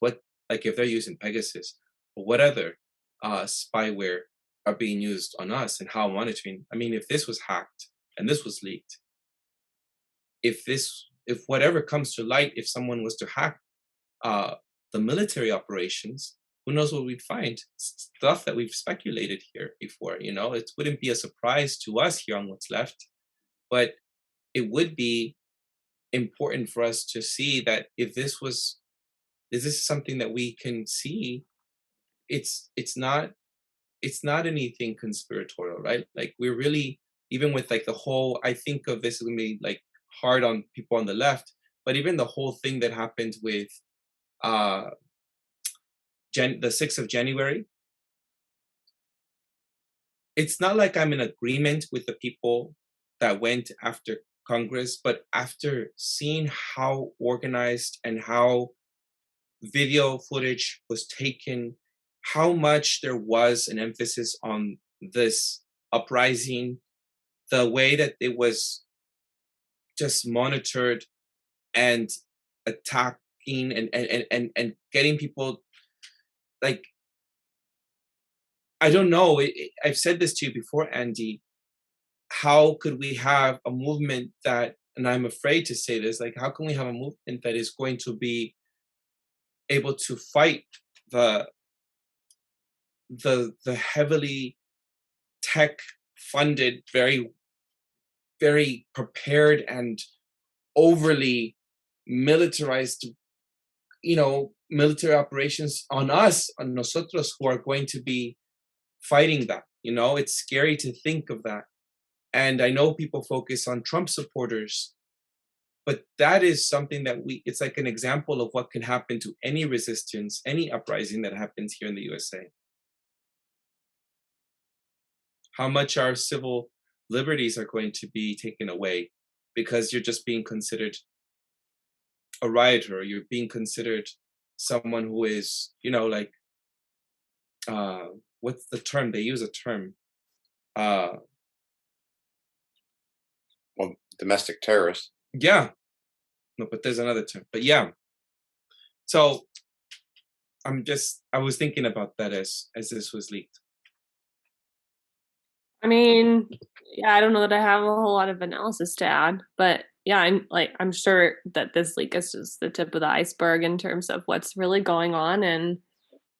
if they're using Pegasus or what other spyware are being used on us and how monitoring. I mean, if this was hacked and this was leaked, if whatever comes to light, if someone was to hack the military operations, who knows what we'd find? Stuff that we've speculated here before, it wouldn't be a surprise to us here on What's Left, but it would be important for us to see that if this is something that we can see, it's not anything conspiratorial, right? Like we're really, even with like the whole, I think of this is gonna be like hard on people on the left, but even the whole thing that happened with the 6th of January, it's not like I'm in agreement with the people that went after Congress, but after seeing how organized and how video footage was taken, how much there was an emphasis on this uprising, the way that it was just monitored and attacking and getting people, like, I don't know, I've said this to you before, Andy, how could we have a movement that, and I'm afraid to say this, like, how can we have a movement that is going to be able to fight the heavily tech funded, very, very prepared and overly militarized, military operations on us, on nosotros, who are going to be fighting that? It's scary to think of that. And I know people focus on Trump supporters, but that is something that it's like an example of what can happen to any resistance, any uprising that happens here in the USA. How much our civil liberties are going to be taken away because you're just being considered a rioter, or you're being considered someone who is, what's the term? They use a term. Well, domestic terrorist. Yeah. No, but there's another term. But yeah. So I was thinking about that as this was leaked. I mean, yeah, I don't know that I have a whole lot of analysis to add, but yeah, I'm sure that this leak is just the tip of the iceberg in terms of what's really going on. And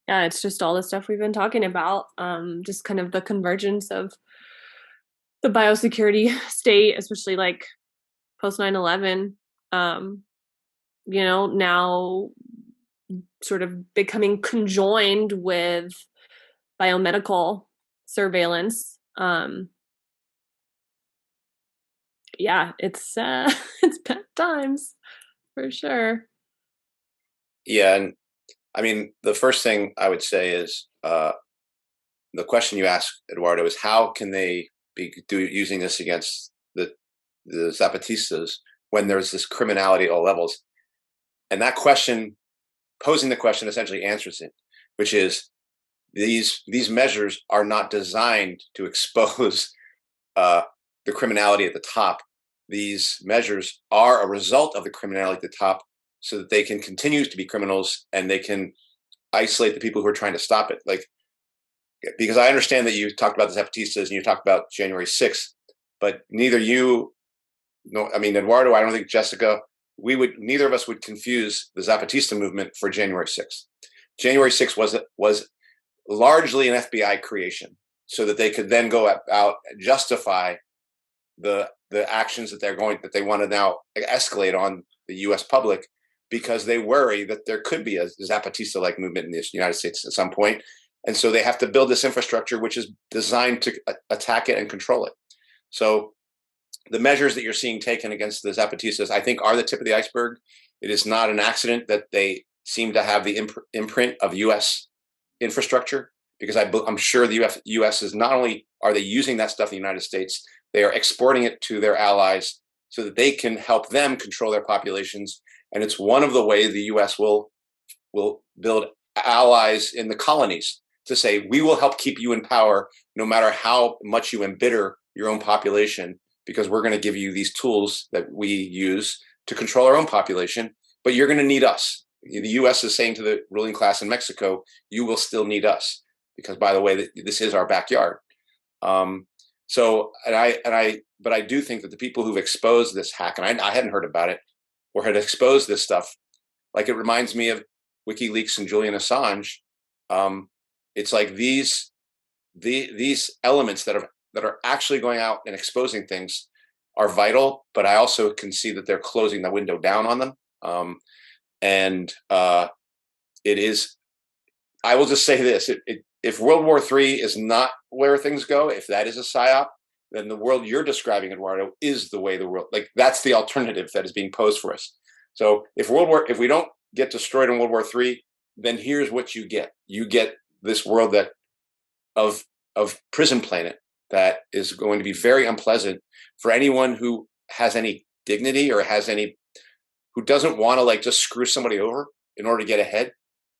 yeah, it's just all the stuff we've been talking about. Just kind of the convergence of the biosecurity state, especially like post 9/11. Now sort of becoming conjoined with biomedical surveillance. Yeah, it's it's bad times for sure. Yeah, and I mean, the first thing I would say is the question you asked, Eduardo, is how can they be using this against the Zapatistas when there's this criminality at all levels? And that question, posing the question, essentially answers it, which is these measures are not designed to expose the criminality at the top. These measures are a result of the criminality at the top, so that they can continue to be criminals and they can isolate the people who are trying to stop it. Like, because I understand that you talked about the Zapatistas and you talked about January 6th, but neither you, no, I mean, Eduardo, I don't think Jessica, neither of us would confuse the Zapatista movement for January 6th. January 6th was largely an FBI creation so that they could then go out and justify the actions that they want to now escalate on the U.S. public, because they worry that there could be a Zapatista-like movement in the United States at some point. And so they have to build this infrastructure which is designed to attack it and control it. So the measures that you're seeing taken against the Zapatistas, I think, are the tip of the iceberg. It is not an accident that they seem to have the imprint of U.S. infrastructure, because I'm sure the U.S. is not only are they using that stuff in the United States, they are exporting it to their allies so that they can help them control their populations. And it's one of the ways the U.S. will build allies in the colonies to say, we will help keep you in power no matter how much you embitter your own population, because we're going to give you these tools that we use to control our own population, but you're going to need us. The U.S. is saying to the ruling class in Mexico, you will still need us, because, by the way, this is our backyard. But I do think that the people who've exposed this hack, and I hadn't heard about it, or had exposed this stuff, like, it reminds me of WikiLeaks and Julian Assange. It's like these elements that are actually going out and exposing things are vital, but I also can see that they're closing the window down on them. It is, I will just say this, if World War III is not where things go, if that is a psyop, then the world you're describing, Eduardo, is the way the world, like, that's the alternative that is being posed for us. So if we don't get destroyed in World War III, then here's what you get. You get this world of prison planet that is going to be very unpleasant for anyone who has any dignity, or who doesn't want to, like, just screw somebody over in order to get ahead,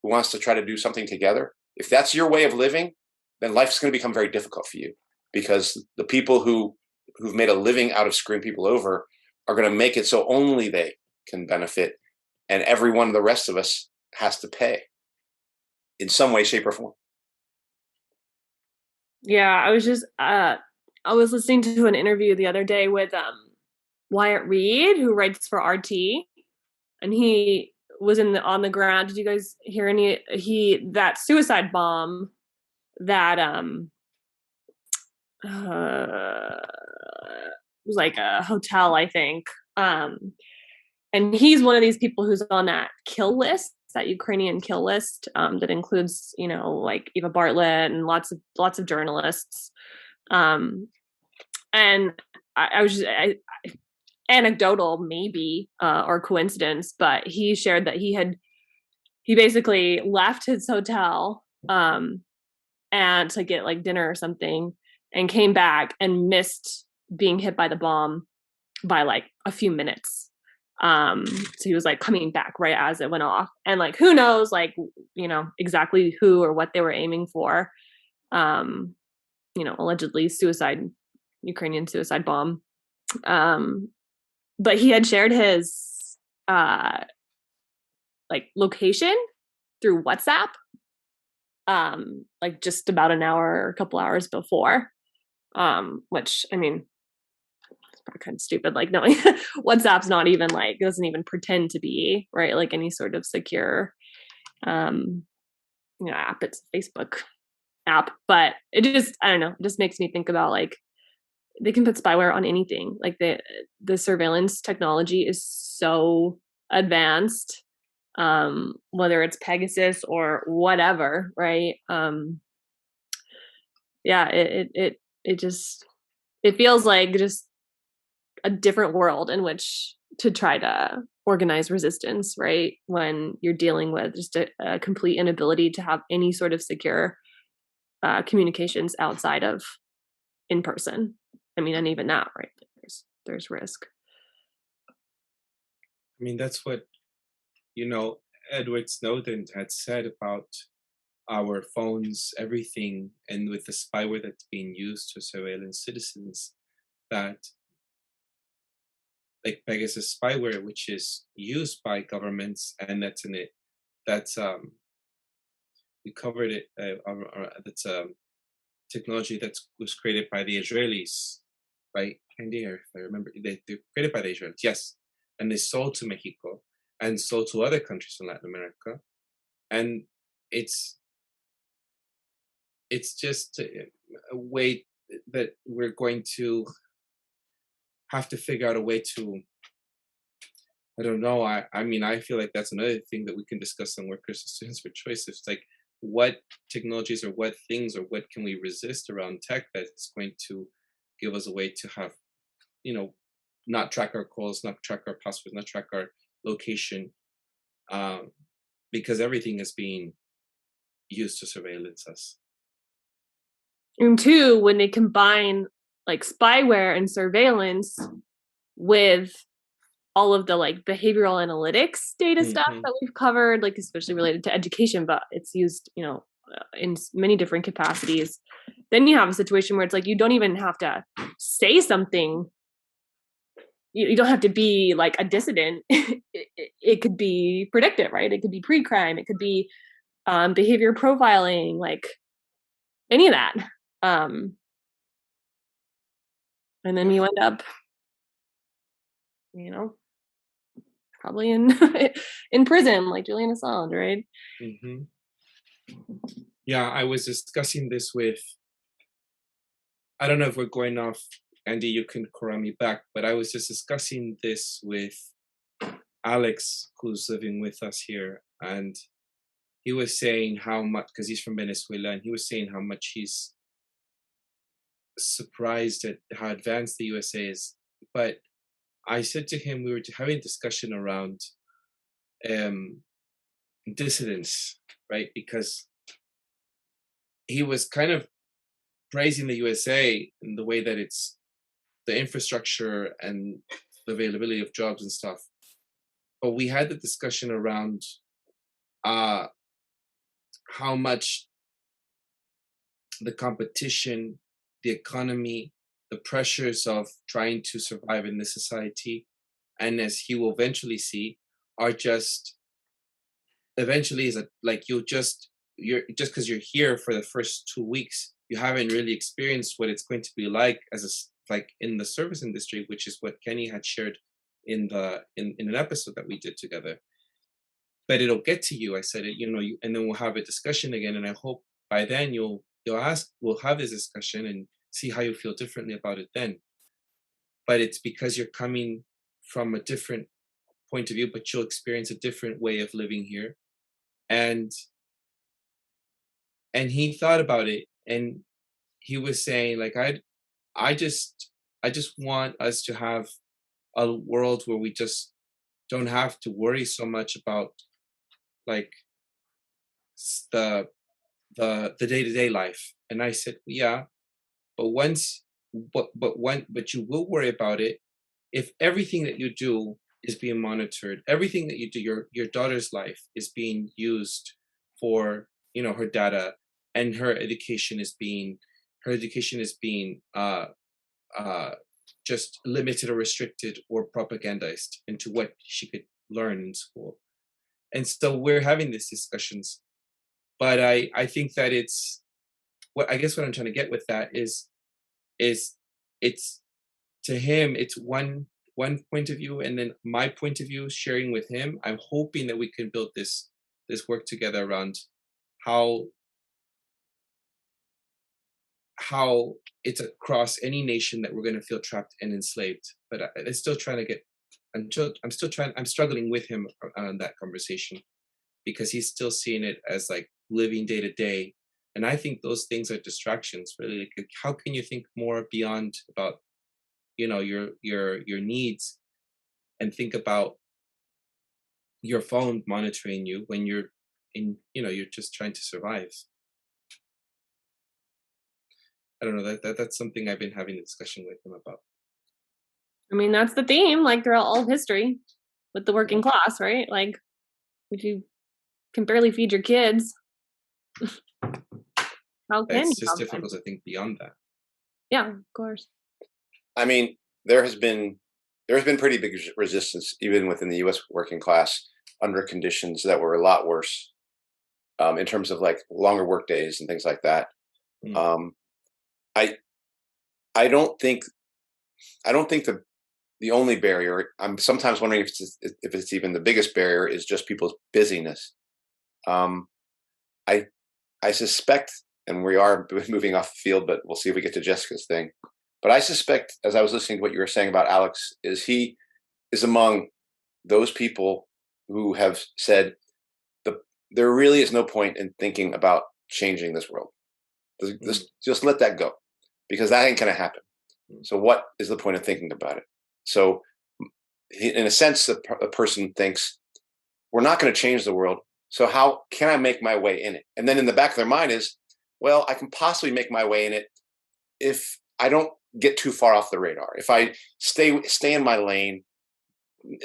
who wants to try to do something together. If that's your way of living, then life's going to become very difficult for you, because the people who've made a living out of screwing people over are going to make it so only they can benefit, and every one of the rest of us has to pay in some way, shape, or form. Yeah, I was listening to an interview the other day with Wyatt Reed, who writes for RT, and he was on the ground. Did you guys hear that suicide bomb that was like a hotel, I think. And he's one of these people who's on that kill list, that Ukrainian kill list, that includes, like Eva Bartlett and lots of journalists. And I was just anecdotal, maybe, or coincidence, but he shared that he basically left his hotel and to get like dinner or something, and came back and missed being hit by the bomb by like a few minutes. So he was like coming back right as it went off, and like, who knows, like, exactly who or what they were aiming for. Allegedly Ukrainian suicide bomb. But he had shared his like location through WhatsApp, like just about an hour or a couple hours before. which I mean, it's probably kind of stupid. Like, no, WhatsApp's not even like, doesn't even pretend to be, right, like any sort of secure app. It's a Facebook app, but it just, I don't know, it just makes me think about like they can put spyware on anything. Like the surveillance technology is so advanced, whether it's Pegasus or whatever, right? Yeah, it just, it feels like just a different world in which to try to organize resistance, right? When you're dealing with just a complete inability to have any sort of secure communications outside of in person. I mean, and even that, right? There's risk. I mean, that's what, Edward Snowden had said about our phones, everything, and with the spyware that's being used to surveillance citizens, that like Pegasus spyware, which is used by governments, and that's in it. That's we covered it. That's technology that was created by the Israelis, right? And there, if I remember, they're created by the Israelis, yes, and they sold to Mexico and sold to other countries in Latin America, and it's just a way that we're going to have to figure out a way to, I don't know. I mean, I feel like that's another thing that we can discuss on Workers and Students for Choice. It's like, what technologies or what things or what can we resist around tech that's going to give us a way to have, not track our calls, not track our passwords, not track our location, because everything is being used to surveillance us. And two, when they combine like spyware and surveillance with all of the like behavioral analytics data stuff that we've covered, like especially related to education, but it's used, in many different capacities. Then you have a situation where it's like, you don't even have to say something. You don't have to be like a dissident. It could be predictive, right? It could be pre-crime. It could be behavior profiling, like any of that. And then you end up, probably in prison, like Julian Assange, right? Yeah, I was discussing this with, I don't know if we're going off, Andy, you can correct me back, but I was just discussing this with Alex, who's living with us here, and he was saying how much, because he's from Venezuela, and he was saying how much he's surprised at how advanced the USA is. But I said to him, we were having a discussion around dissidents, right? Because he was kind of praising the USA in the way that it's the infrastructure and the availability of jobs and stuff. But we had the discussion around how much the competition, the economy, the pressures of trying to survive in this society, and as he will eventually see, are just eventually is like you're just because you're here for the first 2 weeks, you haven't really experienced what it's going to be like like in the service industry, which is what Kenny had shared in an episode that we did together. But it'll get to you. I said it, and then we'll have a discussion again. And I hope by then we'll have this discussion and see how you feel differently about it then. But it's because you're coming from a different point of view, but you'll experience a different way of living here. And he thought about it, and he was saying, like, I just want us to have a world where we just don't have to worry so much about like the day-to-day life. And I said, yeah, but you will worry about it if everything that you do is being monitored. Everything that you do, your daughter's life is being used for her data, and her education is being just limited or restricted or propagandized into what she could learn in school. And so we're having these discussions. But I think that it's what I'm trying to get with that is is it's to him, it's one point of view, and then my point of view sharing with him. I'm hoping that we can build this work together around how it's across any nation that we're going to feel trapped and enslaved. But I'm still trying to get. I'm struggling with him on that conversation, because he's still seeing it as like living day to day. And I think those things are distractions, really. Like, how can you think more beyond about, your needs, and think about your phone monitoring you when you're you're just trying to survive. I don't know, that's something I've been having a discussion with him about. I mean, that's the theme, like throughout all of history with the working class, right? Like, if you can barely feed your kids, how can It's you? just difficult to think beyond that. Yeah, of course. I mean, there has been pretty big resistance even within the U.S. working class under conditions that were a lot worse, in terms of like longer work days and things like that. Mm. I don't think the only barrier. I'm sometimes wondering if it's even the biggest barrier is just people's busyness. I I suspect, and we are moving off the field, but we'll see if we get to Jessica's thing. But I suspect, as I was listening to what you were saying about Alex, is he is among those people who have said there really is no point in thinking about changing this world. Just let that go, because that ain't going to happen. So what is the point of thinking about it? So in a sense, a person thinks, we're not going to change the world. So how can I make my way in it? And then in the back of their mind is, well, I can possibly make my way in it if I don't get too far off the radar. If I stay in my lane,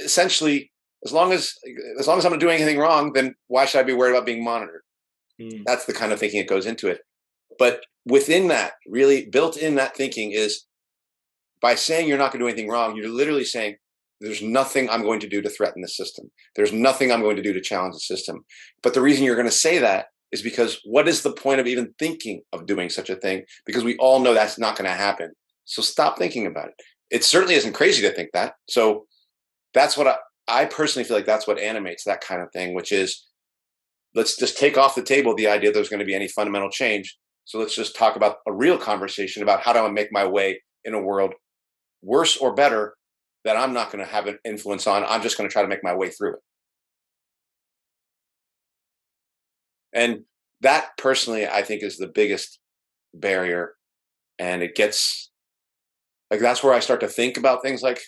essentially, as long as I'm not doing anything wrong, then why should I be worried about being monitored? That's the kind of thinking that goes into it. But within that, really built in that thinking is, by saying you're not going to do anything wrong, you're literally saying, there's nothing I'm going to do to threaten the system. There's nothing I'm going to do to challenge the system. But the reason you're going to say that is because what is the point of even thinking of doing such a thing? Because we all know that's not going to happen. So stop thinking about it. It certainly isn't crazy to think that. So that's what I personally feel like that's what animates that kind of thing, which is, let's just take off the table the idea there's going to be any fundamental change. So let's just talk about a real conversation about how do I make my way in a world, worse or better, that I'm not going to have an influence on. I'm just going to try to make my way through it. And that personally, I think, is the biggest barrier. And it gets like, that's where I start to think about things like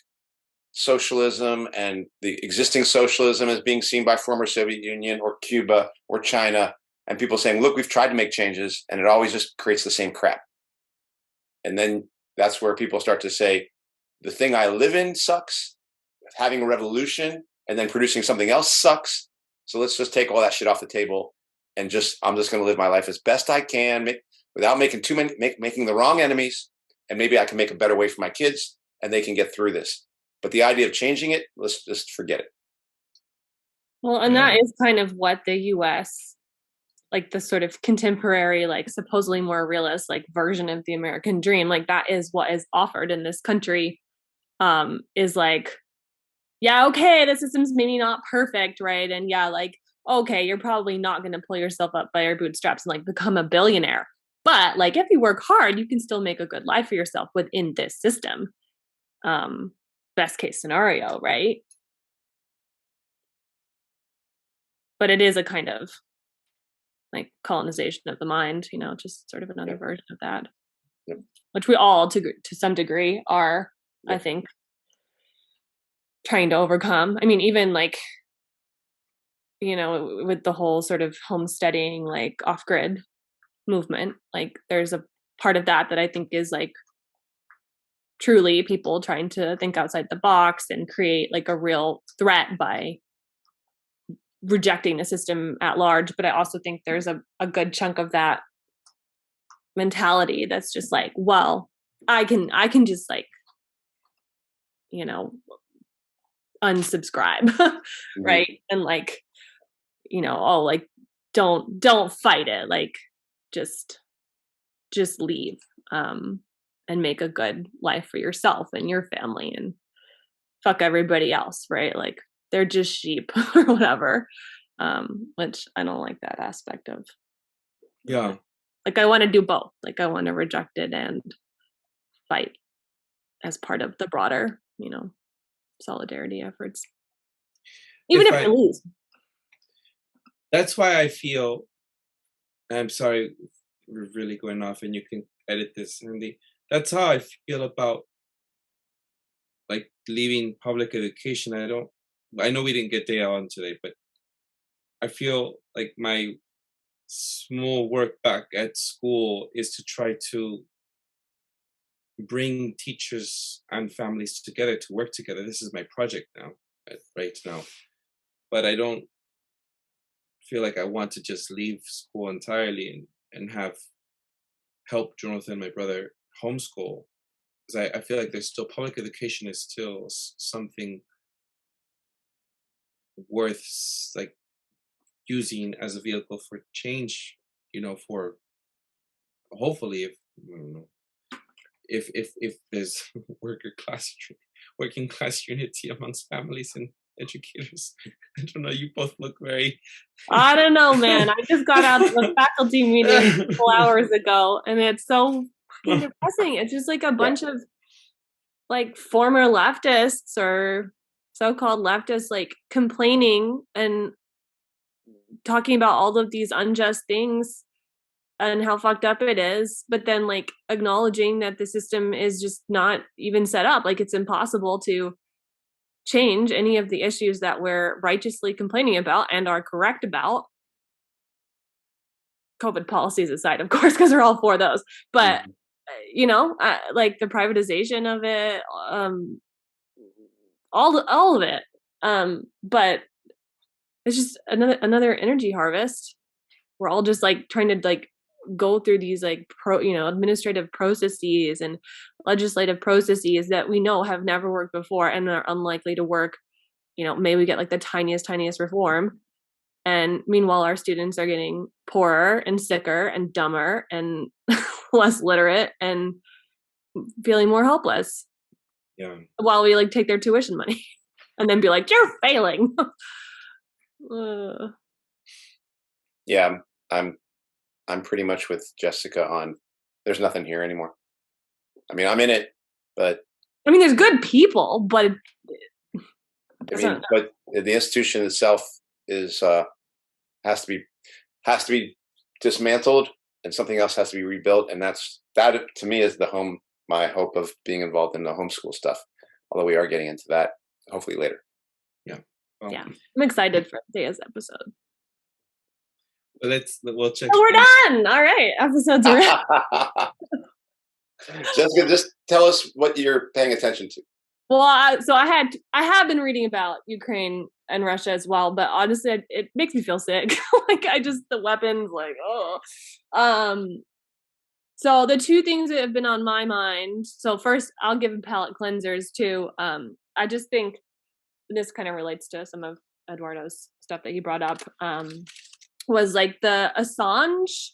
socialism and the existing socialism as being seen by former Soviet Union or Cuba or China, and people saying, look, we've tried to make changes and it always just creates the same crap. And then that's where people start to say, the thing I live in sucks, having a revolution and then producing something else sucks. So let's just take all that shit off the table and I'm just going to live my life as best I can, without making making the wrong enemies. And maybe I can make a better way for my kids and they can get through this. But the idea of changing it, let's just forget it. Well, and that is kind of what the US, like the sort of contemporary, like supposedly more realist, like version of the American dream, like that is what is offered in this country, is like, yeah, okay, the system's maybe not perfect, right? And yeah, like, okay, you're probably not going to pull yourself up by your bootstraps and like become a billionaire. But like, if you work hard, you can still make a good life for yourself within this system. Best case scenario, right? But it is a kind of like colonization of the mind, just sort of another version of that, which we all, to some degree, are, I think, trying to overcome. I mean, even like, with the whole sort of homesteading, like off-grid movement, like there's a part of that I think is like truly people trying to think outside the box and create like a real threat by rejecting the system at large. But I also think there's a good chunk of that mentality that's just like, well, I can just like, unsubscribe, right? And like, oh, like don't fight it, like just leave. and make a good life for yourself and your family and fuck everybody else, right? Like they're just sheep or whatever. Which I don't like that aspect of. Yeah. Like I want to do both. Like I want to reject it and fight as part of the broader, solidarity efforts. Even if I lose. That's why I feel, I'm sorry, we're really going off and you can edit this, Andy. That's how I feel about like leaving public education. I know we didn't get Daya on today, but I feel like my small work back at school is to try to bring teachers and families together to work together. This is my project now, right now. But I don't feel like I want to just leave school entirely and have help Jonathan, my brother, homeschool. Because I feel like there's still, public education is still something worth like using as a vehicle for change, for hopefully, if I don't know, if there's working class unity amongst families and educators. I don't know, you both look very I don't know, man. I just got out of a faculty meeting a couple hours ago and it's so fucking depressing. It's just like a bunch of like former leftists or so-called leftists like complaining and talking about all of these unjust things and how fucked up it is, but then like acknowledging that the system is just not even set up. Like it's impossible to change any of the issues that we're righteously complaining about and are correct about. COVID policies aside, of course, because we're all for those. But like the privatization of it, all of it. But it's just another energy harvest. We're all just like trying to like go through these like administrative processes and legislative processes that we know have never worked before and are unlikely to work. Maybe we get like the tiniest reform. And meanwhile, our students are getting poorer and sicker and dumber and less literate and feeling more helpless. Yeah. While we like take their tuition money and then be like, you're failing. Yeah, I'm pretty much with Jessica on there's nothing here anymore. I mean, I'm in it, but I mean, there's good people, but but the institution itself is has to be dismantled and something else has to be rebuilt, and that to me is my hope of being involved in the homeschool stuff, although we are getting into that hopefully later. Yeah, I'm excited for today's episode. We'll check. Oh, we're done. All right, episodes are in. Jessica, just tell us what you're paying attention to. Well, so I have been reading about Ukraine and Russia as well, but honestly, it makes me feel sick. Like the weapons, like So the two things that have been on my mind. So first, I'll give palate cleansers too. I just think this kind of relates to some of Eduardo's stuff that he brought up. Was like the Assange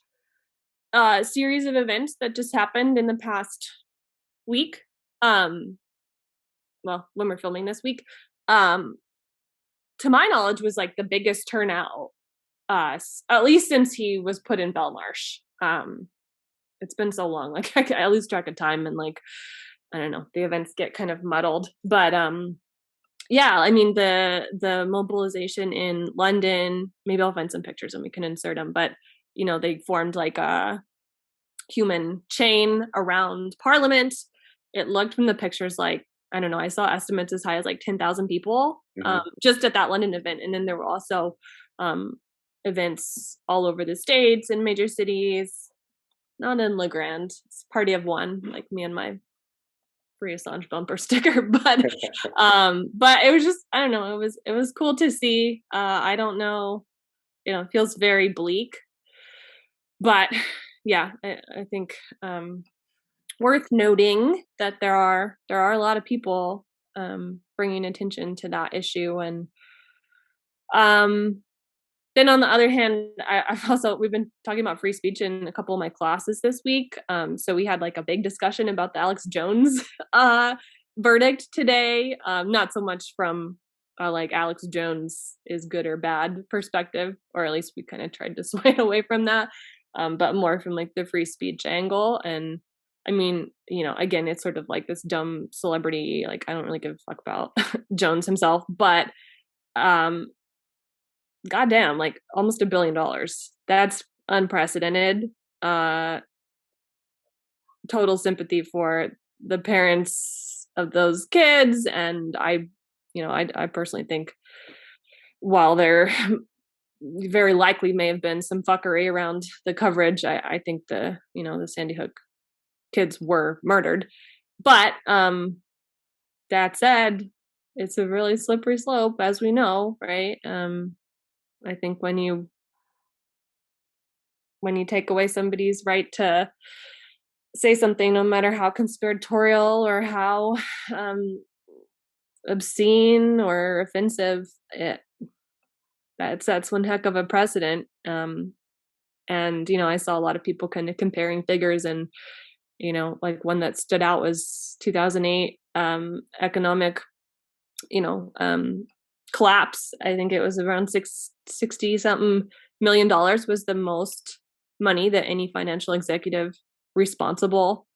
series of events that just happened in the past week. Well, when we're filming this week, to my knowledge, was like the biggest turnout, at least since he was put in Belmarsh. It's been so long, like I lose track of time, and like I don't know, the events get kind of muddled. But yeah, I mean the mobilization in London. Maybe I'll find some pictures and we can insert them. But they formed like a human chain around Parliament. It looked from the pictures like, I don't know, I saw estimates as high as like 10,000 people just at that London event. And then there were also events all over the States and major cities, not in La Grande. It's party of one, like me and my free Assange bumper sticker. But it was just, I don't know, it was cool to see. I don't know, it feels very bleak. But yeah, I think worth noting that there are a lot of people bringing attention to that issue, and then on the other hand, we've been talking about free speech in a couple of my classes this week. So we had like a big discussion about the Alex Jones verdict today. Not so much from like Alex Jones is good or bad perspective, or at least we kind of tried to sway away from that, but more from like the free speech angle. And I mean, you know, again, it's sort of like this dumb celebrity, like I don't really give a fuck about Jones himself, but goddamn, like almost $1 billion. That's unprecedented. Total sympathy for the parents of those kids. And I personally think while there very likely may have been some fuckery around the coverage, I think the Sandy Hook kids were murdered. But that said, it's a really slippery slope, as we know, right? I think when you take away somebody's right to say something, no matter how conspiratorial or how obscene or offensive, that's one heck of a precedent. And I saw a lot of people kind of comparing figures, and like one that stood out was 2008 economic collapse. I think it was around 60 something $1 million was the most money that any financial executive responsible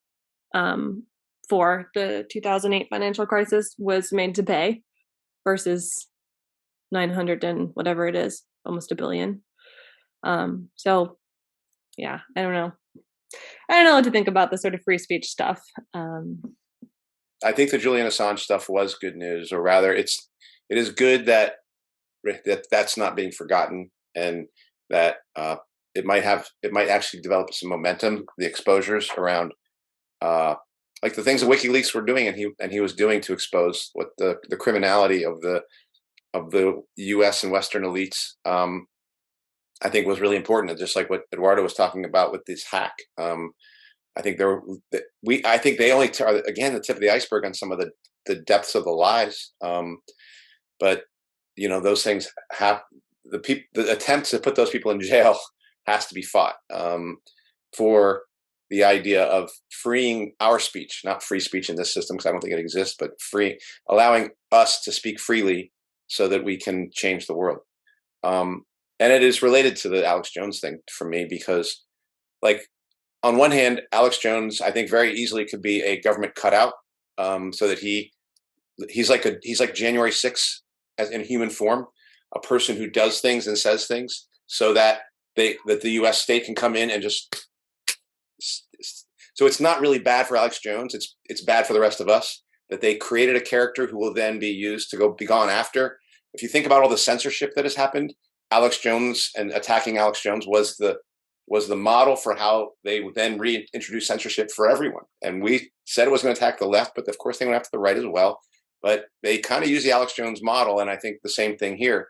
for the 2008 financial crisis was made to pay, versus 900 and whatever it is, almost $1 billion. So yeah, I don't know what to think about the sort of free speech stuff. I think the Julian Assange stuff was good news, or rather it is good that that's not being forgotten, and that it might actually develop some momentum, the exposures around like the things that WikiLeaks were doing, and he was doing to expose what the criminality of the US and Western elites, I think was really important. And just like what Eduardo was talking about with this hack, I think I think they only are, again, the tip of the iceberg on some of the depths of the lies. But those things have the attempt to put those people in jail has to be fought, for the idea of freeing our speech, not free speech in this system, because I don't think it exists, but allowing us to speak freely so that we can change the world. And it is related to the Alex Jones thing for me, because like, on one hand, Alex Jones, I think very easily could be a government cutout, so that he's like January 6th as in human form, a person who does things and says things so that the U.S. state can come in and just. So it's not really bad for Alex Jones. It's bad for the rest of us that they created a character who will then be used to be gone after. If you think about all the censorship that has happened, Alex Jones and attacking Alex Jones was the model for how they would then reintroduce censorship for everyone. And we said it was going to attack the left, but of course they went after the right as well. But they kind of use the Alex Jones model, and I think the same thing here.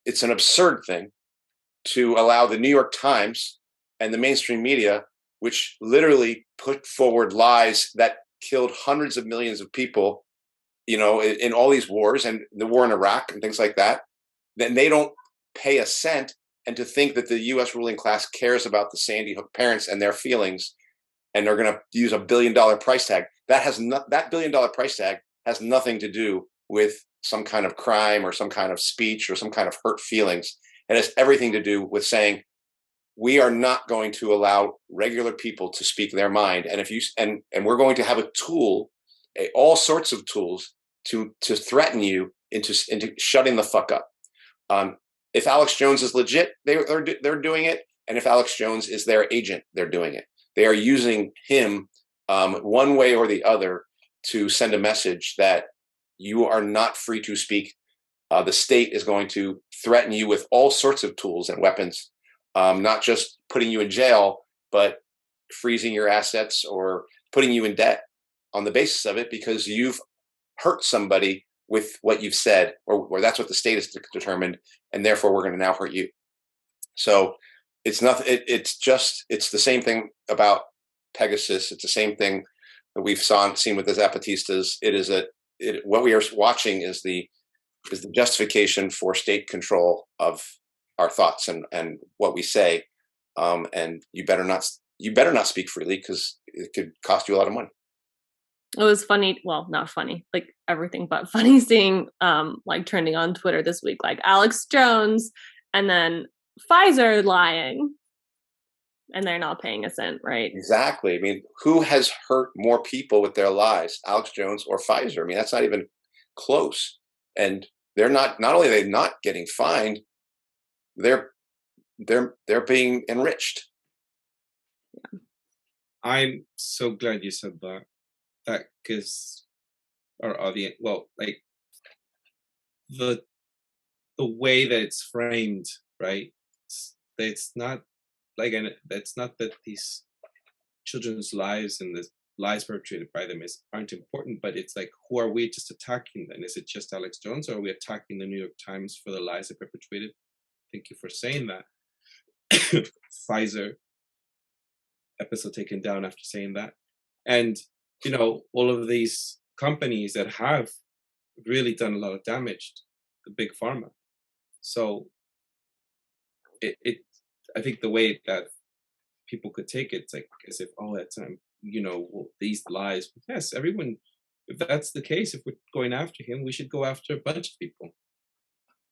It's an absurd thing to allow the New York Times and the mainstream media, which literally put forward lies that killed hundreds of millions of people, in all these wars and the war in Iraq and things like that, then they don't pay a cent. And to think that the U.S. ruling class cares about the Sandy Hook parents and their feelings, and they're going to use $1 billion price tag, that $1 billion price tag has nothing to do with some kind of crime or some kind of speech or some kind of hurt feelings. It has everything to do with saying, we are not going to allow regular people to speak their mind. And and we're going to have a tool, all sorts of tools to threaten you into shutting the fuck up. If Alex Jones is legit, they're doing it. And if Alex Jones is their agent, they're doing it. They are using him one way or the other to send a message that you are not free to speak. The state is going to threaten you with all sorts of tools and weapons, not just putting you in jail, but freezing your assets or putting you in debt on the basis of it, because you've hurt somebody with what you've said, or that's what the state has determined, and therefore we're going to now hurt you. So it's nothing. It's the same thing about Pegasus. It's the same thing that we've seen with the Zapatistas. What we are watching is the justification for state control of our thoughts and what we say, and you better not speak freely, because it could cost you a lot of money. It was funny, well, not funny, like everything but funny, seeing like trending on Twitter this week, like Alex Jones and then Pfizer lying, and they're not paying a cent, right? Exactly. I mean, who has hurt more people with their lies, Alex Jones or Pfizer? I mean, that's not even close. And they're not only are they not getting fined, they're being enriched. I'm so glad you said that because our audience, well, like the way that it's framed, right? It's not like, and it's not that these children's lives and the lies perpetrated by them aren't important, but it's like, who are we just attacking then? Is it just Alex Jones, or are we attacking the New York Times for the lies they perpetrated? Thank you for saying that. Pfizer episode taken down after saying that. And, you know, all of these companies that have really done a lot of damage to the big pharma. So I think the way that people could take it, it's like as if, oh, that's you know, well, these lies. Yes, everyone. If that's the case, if we're going after him, we should go after a bunch of people.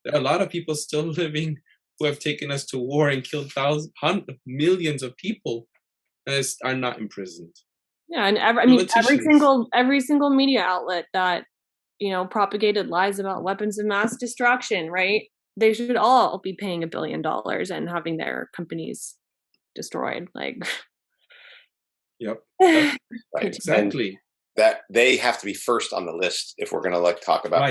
There are a lot of people still living who have taken us to war and killed millions of people, and are not imprisoned. Yeah, and every single media outlet that, you know, propagated lies about weapons of mass destruction, right? They should all be paying $1 billion and having their companies destroyed. Like, yep. Right. Exactly. And that they have to be first on the list if we're going to like talk about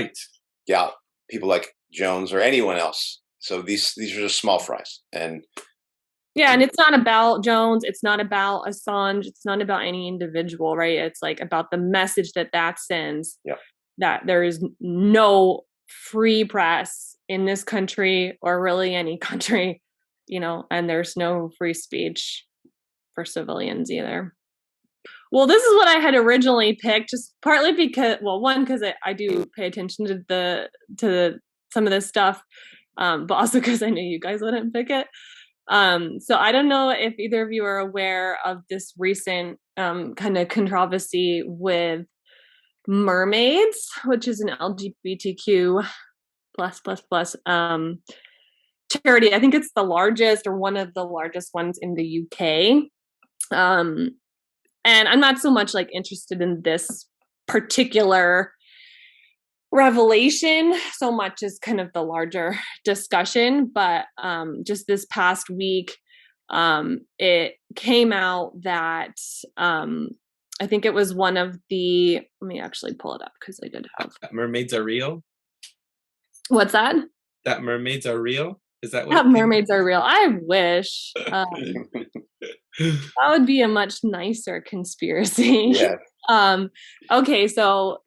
people like Jones or anyone else. So these are just small fries. And yeah, and it's not about Jones, it's not about Assange, it's not about any individual, right? It's like about the message that sends. Yep. That there is no free press in this country, or really any country, you know, and there's no free speech for civilians either. Well, this is what I had originally picked, just partly because, well, one, because I do pay attention to some of this stuff, but also because I knew you guys wouldn't pick it. So I don't know if either of you are aware of this recent kind of controversy with Mermaids, which is an LGBTQ plus charity. I think it's the largest or one of the largest ones in the UK. And I'm not so much like interested in this particular revelation so much as kind of the larger discussion, but just this past week, it came out that I think it was one of the, let me actually pull it up because I did have. That mermaids are real? What's that? That mermaids are real? Is that what? That mermaids are real. I wish. That would be a much nicer conspiracy. Yeah. Okay, so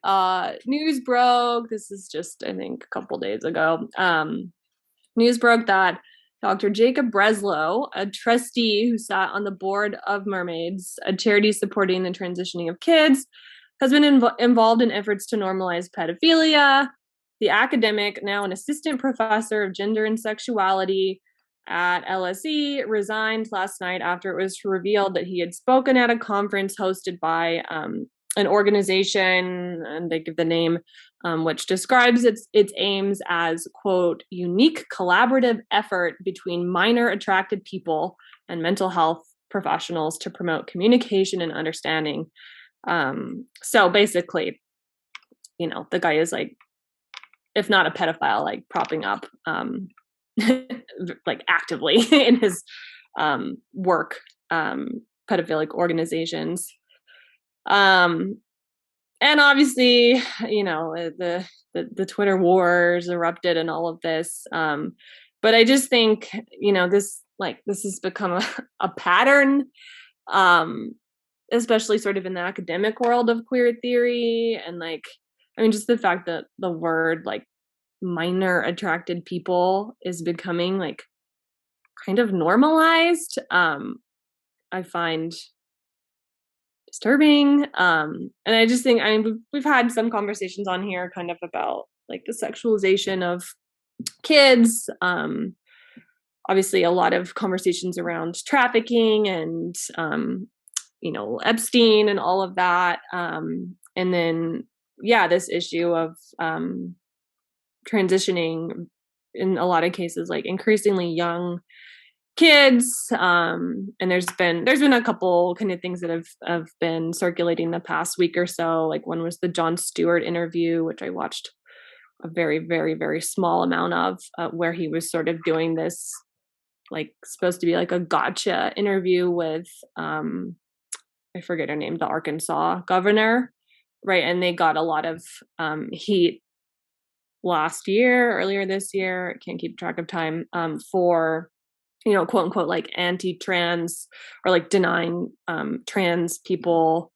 news broke. This is just, I think, a couple days ago. News broke that Dr. Jacob Breslow, a trustee who sat on the board of Mermaids, a charity supporting the transitioning of kids, has been involved in efforts to normalize pedophilia. The academic, now an assistant professor of gender and sexuality at LSE, resigned last night after it was revealed that he had spoken at a conference hosted by an organization, and they give the name, which describes its aims as, quote, unique collaborative effort between minor attracted people and mental health professionals to promote communication and understanding. So basically, you know, the guy is like, if not a pedophile, like propping up like actively in his work, pedophilic organizations. And obviously, you know, the Twitter wars erupted and all of this. But I just think, you know, this has become a pattern, especially sort of in the academic world of queer theory. And like, I mean, just the fact that the word like minor attracted people is becoming like kind of normalized, I find disturbing. And I just think, I mean, we've had some conversations on here kind of about like the sexualization of kids, obviously a lot of conversations around trafficking and, Epstein and all of that. And then, this issue of transitioning in a lot of cases, like increasingly young kids. And there's been a couple kind of things that have been circulating the past week or so. Like one was the Jon Stewart interview, which I watched a very, very, very small amount of, where he was sort of doing this, like supposed to be like a gotcha interview with, I forget her name, the Arkansas governor, right? And they got a lot of heat earlier this year, I can't keep track of time, for, quote unquote, like anti-trans or like denying trans people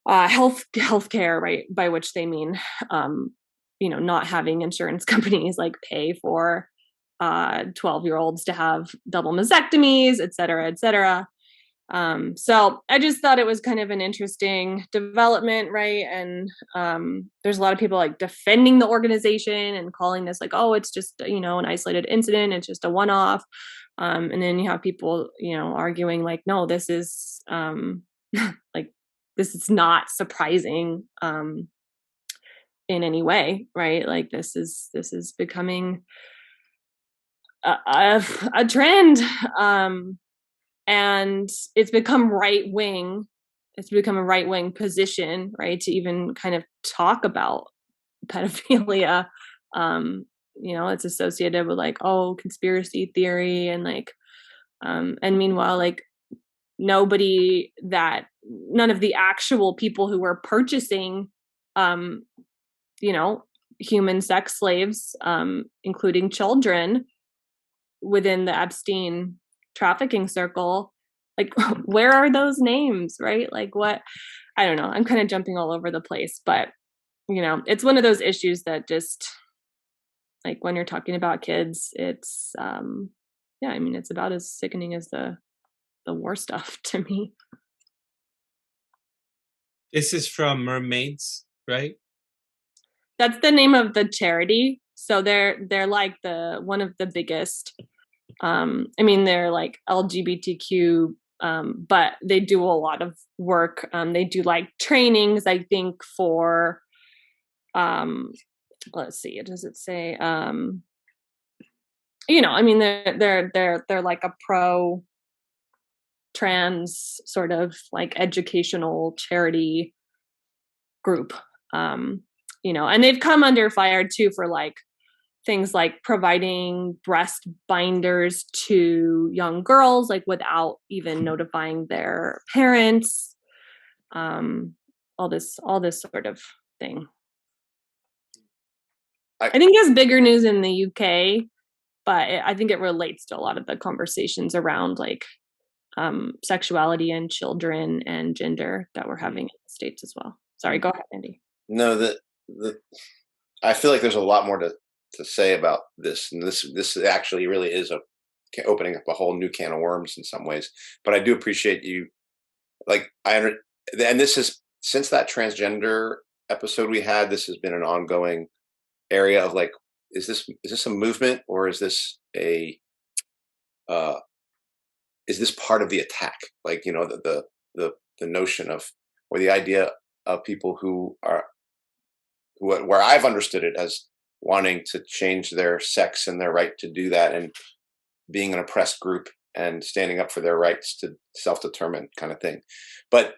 healthcare, right? By which they mean, not having insurance companies like pay for 12-year-olds to have double mastectomies, et cetera, et cetera. So I just thought it was kind of an interesting development, right? And there's a lot of people like defending the organization and calling this like, oh, it's just, an isolated incident. It's just a one-off. And then you have people, arguing like, no, this is like, this is not surprising in any way, right? Like this is becoming a trend. And it's become right wing. It's become a right wing position, right, to even kind of talk about pedophilia. It's associated with like, oh, conspiracy theory and like, and meanwhile, like none of the actual people who were purchasing, human sex slaves, including children within the Epstein trafficking circle, like where are those names, right? Like what, I don't know, I'm kind of jumping all over the place, but it's one of those issues that just like when you're talking about kids, it's it's about as sickening as the war stuff to me. This is from Mermaids, right? That's the name of the charity. So they're like one of the biggest, they're like LGBTQ, but they do a lot of work. They do like trainings, I think, for, let's see, does it say, they're like a pro trans sort of like educational charity group, and they've come under fire too for like things like providing breast binders to young girls, like without even notifying their parents, all this sort of thing. I think it's bigger news in the UK, but I think it relates to a lot of the conversations around like sexuality and children and gender that we're having in the States as well. Sorry, go ahead, Andy. No, I feel like there's a lot more to say about this, and this actually really is opening up a whole new can of worms in some ways. But I do appreciate you, like and this is, since that transgender episode we had, this has been an ongoing area of like, is this a movement, or is this part of the attack? Like, the notion of, or the idea of people who where I've understood it as wanting to change their sex and their right to do that, and being an oppressed group and standing up for their rights to self-determine kind of thing. But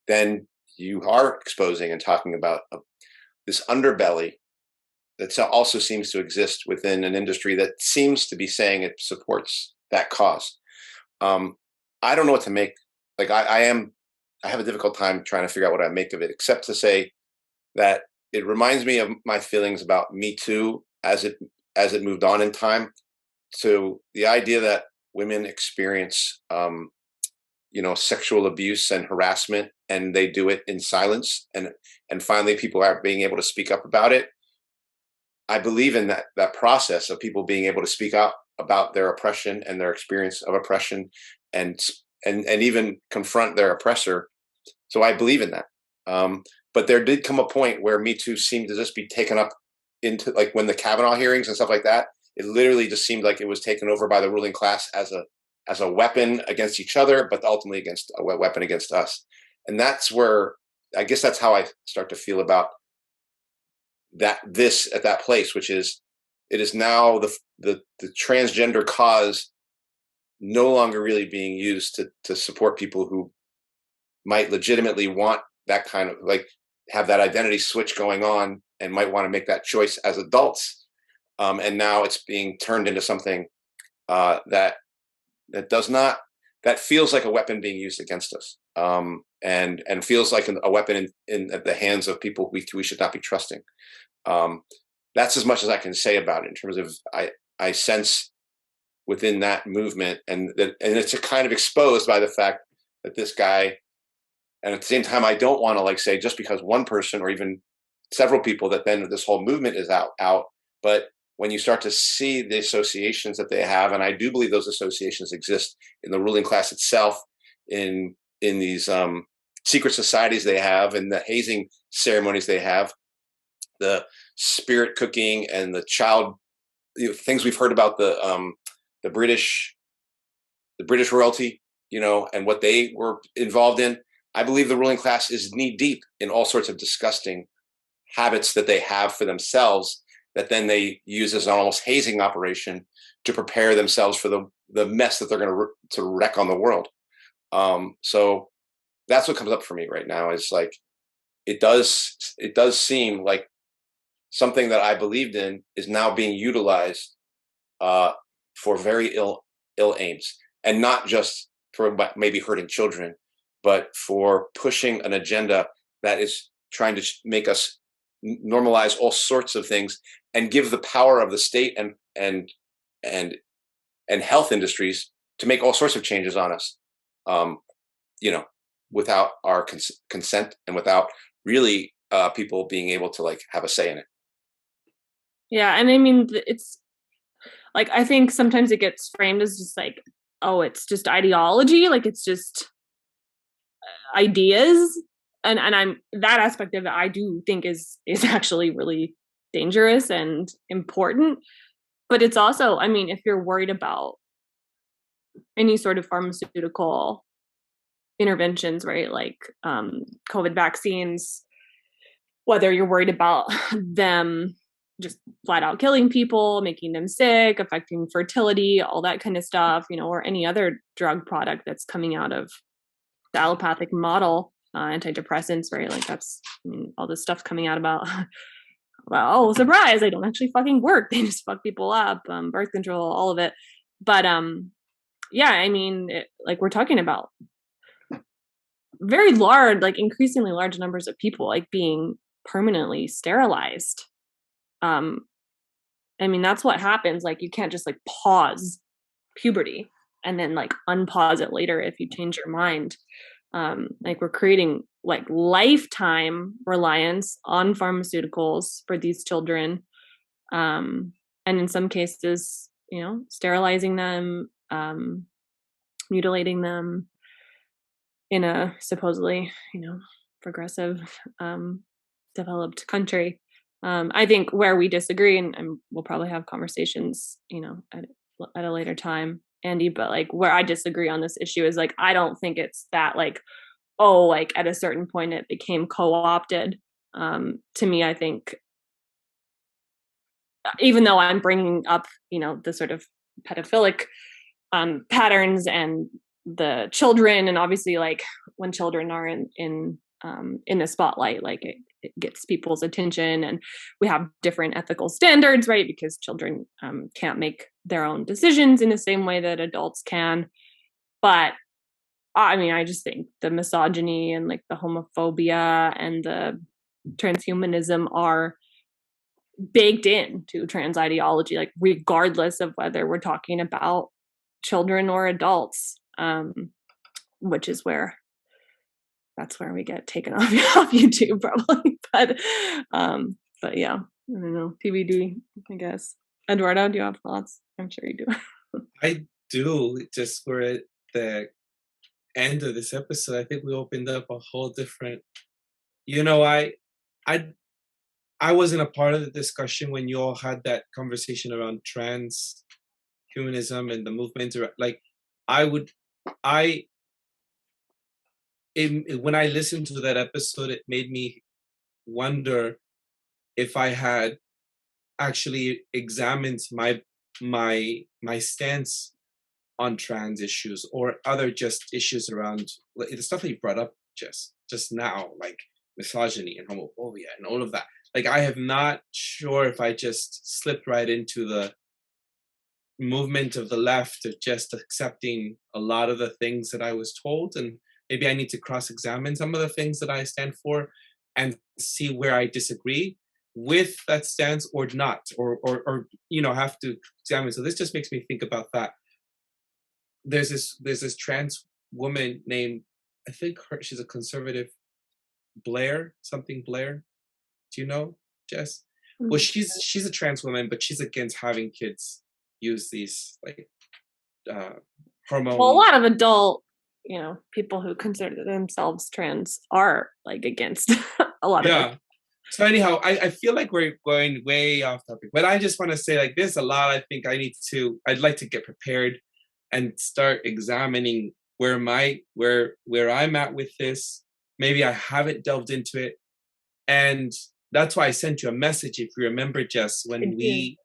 then you are exposing and talking about this underbelly that also seems to exist within an industry that seems to be saying it supports that cause. I don't know what to make. Like I have a difficult time trying to figure out what I make of it, except to say that it reminds me of my feelings about Me Too as it moved on in time, to the idea that women experience, sexual abuse and harassment, and they do it in silence, and finally people are being able to speak up about it. I believe in that process of people being able to speak up about their oppression and their experience of oppression, and even confront their oppressor. So I believe in that. But there did come a point where Me Too seemed to just be taken up into, like when the Kavanaugh hearings and stuff like that, It literally just seemed like it was taken over by the ruling class as a weapon against each other, but ultimately against a weapon against us. And that's where, I guess that's how I start to feel about this at that place, which is, it is now the transgender cause no longer really being used to support people who might legitimately want that kind of, like, have that identity switch going on and might want to make that choice as adults. And now it's being turned into something that does not, that feels like a weapon being used against us, and feels like a weapon in the hands of people we should not be trusting. That's as much as I can say about it in terms of, I sense within that movement, and it's a kind of exposed by the fact that this guy, and at the same time, I don't want to, like, say just because one person or even several people that then this whole movement is out, but when you start to see the associations that they have, and I do believe those associations exist in the ruling class itself, in these secret societies they have, and the hazing ceremonies they have, the spirit cooking and the child, things we've heard about the British royalty, and what they were involved in. I believe the ruling class is knee deep in all sorts of disgusting habits that they have for themselves, that then they use as an almost hazing operation to prepare themselves for the mess that they're going to wreck on the world. So that's what comes up for me right now, is like, it does seem like something that I believed in is now being utilized for very ill aims, and not just for maybe hurting children, but for pushing an agenda that is trying to make us normalize all sorts of things and give the power of the state and health industries to make all sorts of changes on us, without our consent and without really people being able to, like, have a say in it. Yeah, and I mean, it's like, I think sometimes it gets framed as just like, oh, it's just ideology, like it's just ideas, and I'm, that aspect of it I do think is actually really dangerous and important. But it's also, I mean, if you're worried about any sort of pharmaceutical interventions, right, like COVID vaccines, whether you're worried about them just flat out killing people, making them sick, affecting fertility, all that kind of stuff, or any other drug product that's coming out of the allopathic model, antidepressants, right? Like, that's, I mean, all this stuff coming out about, well, oh, surprise, they don't actually fucking work. They just fuck people up, birth control, all of it. But yeah, I mean, like, we're talking about very large, like increasingly large numbers of people, like, being permanently sterilized. I mean, that's what happens. Like, you can't just, like, pause puberty and then, like, unpause it later if you change your mind. Like, we're creating, like, lifetime reliance on pharmaceuticals for these children, and in some cases, sterilizing them, mutilating them in a supposedly, progressive, developed country. I think where we disagree, and we'll probably have conversations, at a later time, Andy, but, like, where I disagree on this issue is, like, I don't think it's that, like, oh, like, at a certain point it became co-opted. To me, I think, even though I'm bringing up, the sort of pedophilic patterns and the children, and obviously, like, when children are in the spotlight, like, it gets people's attention, and we have different ethical standards, right? Because children can't make their own decisions in the same way that adults can. But I mean, I just think the misogyny and, like, the homophobia and the transhumanism are baked into trans ideology, like, regardless of whether we're talking about children or adults, which is that's where we get taken off YouTube probably. But yeah, I don't know, TBD, I guess. Eduardo, do you have thoughts? I'm sure you do. I do. Just for the end of this episode, I think we opened up a whole different, I I wasn't a part of the discussion when you all had that conversation around trans humanism and the movement. Like, when I listened to that episode, it made me wonder if I had actually examined my stance on trans issues or other just issues around the stuff that you brought up just now, like misogyny and homophobia and all of that. Like, I have not sure if I just slipped right into the movement of the left of just accepting a lot of the things that I was told, and maybe I need to cross-examine some of the things that I stand for and see where I disagree with that stance or not, or have to examine. So this just makes me think about that. There's this trans woman named, I think she's a conservative, Blair. Do you know, Jess? Well, she's a trans woman, but she's against having kids use these like hormone. Well, a lot of adult, people who consider themselves trans are like against a lot of it. So anyhow, I feel like we're going way off topic, but I just want to say, like, there's a lot I think I'd like to get prepared and start examining where I'm at with this. Maybe I haven't delved into it. And that's why I sent you a message, if you remember, Jess, do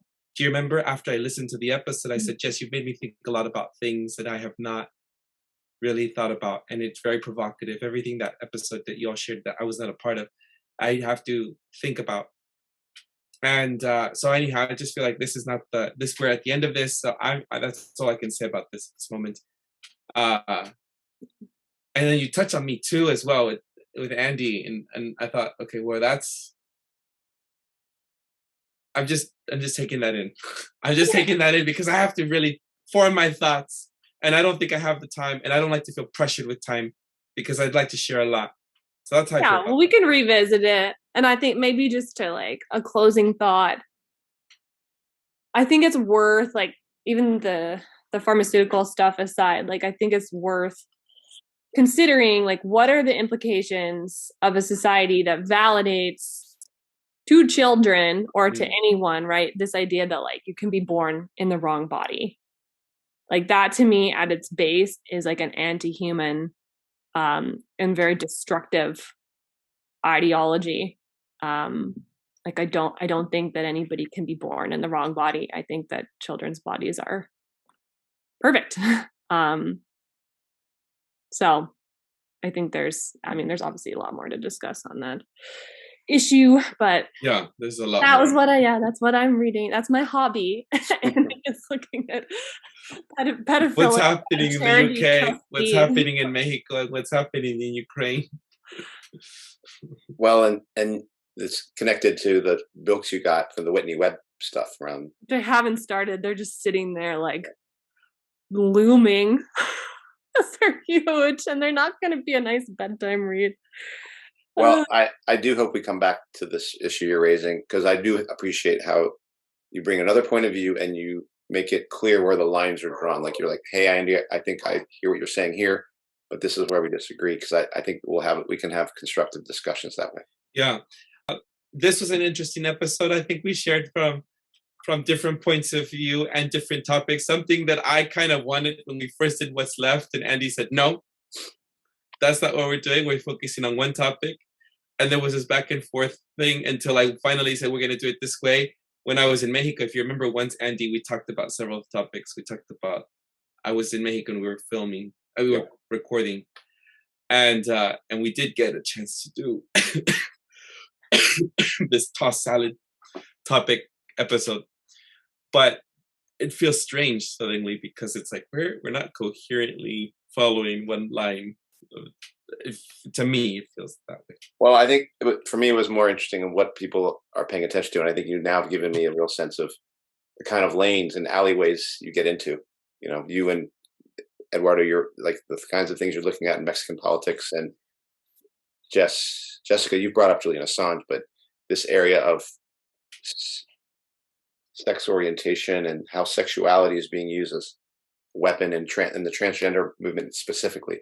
you remember after I listened to the episode, I said, Jess, you've made me think a lot about things that I have not really thought about. And it's very provocative. Everything, that episode that you all shared that I was not a part of, I have to think about. And so anyhow, I just feel like this is not we're at the end of this. So that's all I can say about this moment. And then you touch on me too, as well, with Andy. And I thought, okay, well, I'm just taking that in. I'm just taking that in because I have to really form my thoughts. And I don't think I have the time, and I don't like to feel pressured with time because I'd like to share a lot. So that's how I feel. Well, we can revisit it. And I think maybe just to like a closing thought, I think it's worth, like, even the pharmaceutical stuff aside, like, I think it's worth considering, like, what are the implications of a society that validates to children or to anyone, right, this idea that, like, you can be born in the wrong body. Like, that to me at its base is like an anti-human and very destructive ideology. Like, I don't think that anybody can be born in the wrong body. I think that children's bodies are perfect. So I think there's obviously a lot more to discuss on that issue, but yeah, there's a lot. That's what I'm reading. That's my hobby. And it's looking at pedophilia. What's happening in the UK? Custody. What's happening in Mexico? What's happening in Ukraine? Well, and it's connected to the books you got from the Whitney Webb stuff around. They haven't started. They're just sitting there like looming. They're huge, and they're not going to be a nice bedtime read. Well, I do hope we come back to this issue you're raising, because I do appreciate how you bring another point of view and you make it clear where the lines are drawn. Like, you're like, hey, Andy, I think I hear what you're saying here, but this is where we disagree, because I think we can have constructive discussions that way. Yeah. This was an interesting episode. I think we shared from different points of view and different topics, something that I kind of wanted when we first did What's Left, and Andy said, no, that's not what we're doing. We're focusing on one topic. And there was this back and forth thing until I finally said, we're going to do it this way. When I was in Mexico, if you remember once, Andy, we talked about several topics. I was in Mexico and we were recording. And we did get a chance to do this tossed salad topic episode. But it feels strange suddenly, because it's like we're not coherently following one line. To me, it feels that way. Well, I think for me, it was more interesting in what people are paying attention to. And I think you now have given me a real sense of the kind of lanes and alleyways you get into. You and Eduardo, you're like the kinds of things you're looking at in Mexican politics. And Jessica, you brought up Julian Assange, but this area of sex orientation and how sexuality is being used as a weapon in the transgender movement specifically,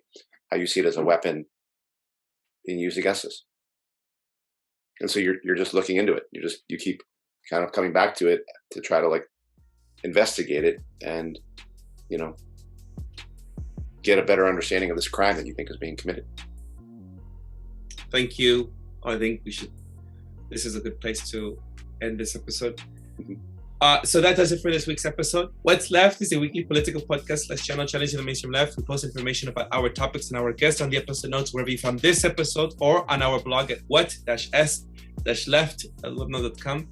how you see it as a weapon being used against us. And so you're just looking into it. You keep kind of coming back to it to try to like investigate it and, you know, get a better understanding of this crime that you think is being committed. Thank you. I think this is a good place to end this episode. So that does it for this week's episode. What's Left is a weekly political podcast / channel challenging the mainstream left. We post information about our topics and our guests on the episode notes wherever you found this episode or on our blog at what-s-left.com.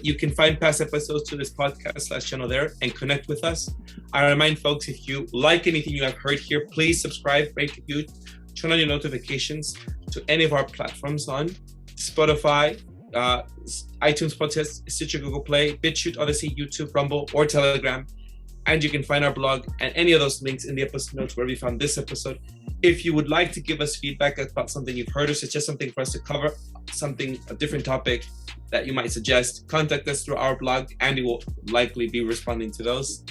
You can find past episodes to this podcast / channel there and connect with us. I remind folks, if you like anything you have heard here, please subscribe, rate, review, turn on your notifications to any of our platforms on Spotify, iTunes Podcast, Stitcher, Google Play, Bitchute, Odysee, YouTube, Rumble, or Telegram. And you can find our blog and any of those links in the episode notes wherever you found this episode. If you would like to give us feedback about something you've heard or suggest something for us to cover, a different topic that you might suggest, contact us through our blog. Andy will likely be responding to those.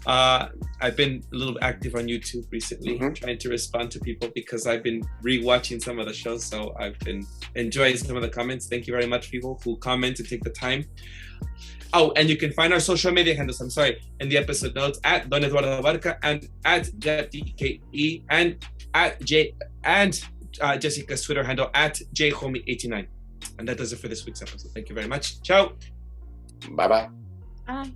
I've been a little active on YouTube recently, trying to respond to people because I've been rewatching some of the shows. So I've been enjoying some of the comments. Thank you very much, people who comment and take the time. Oh, and you can find our social media handles, in the episode notes at Don Eduardo Barca and at JeffDKE and at Jessica's Twitter handle at JHomie89. And that does it for this week's episode. Thank you very much. Ciao. Bye-bye. Bye.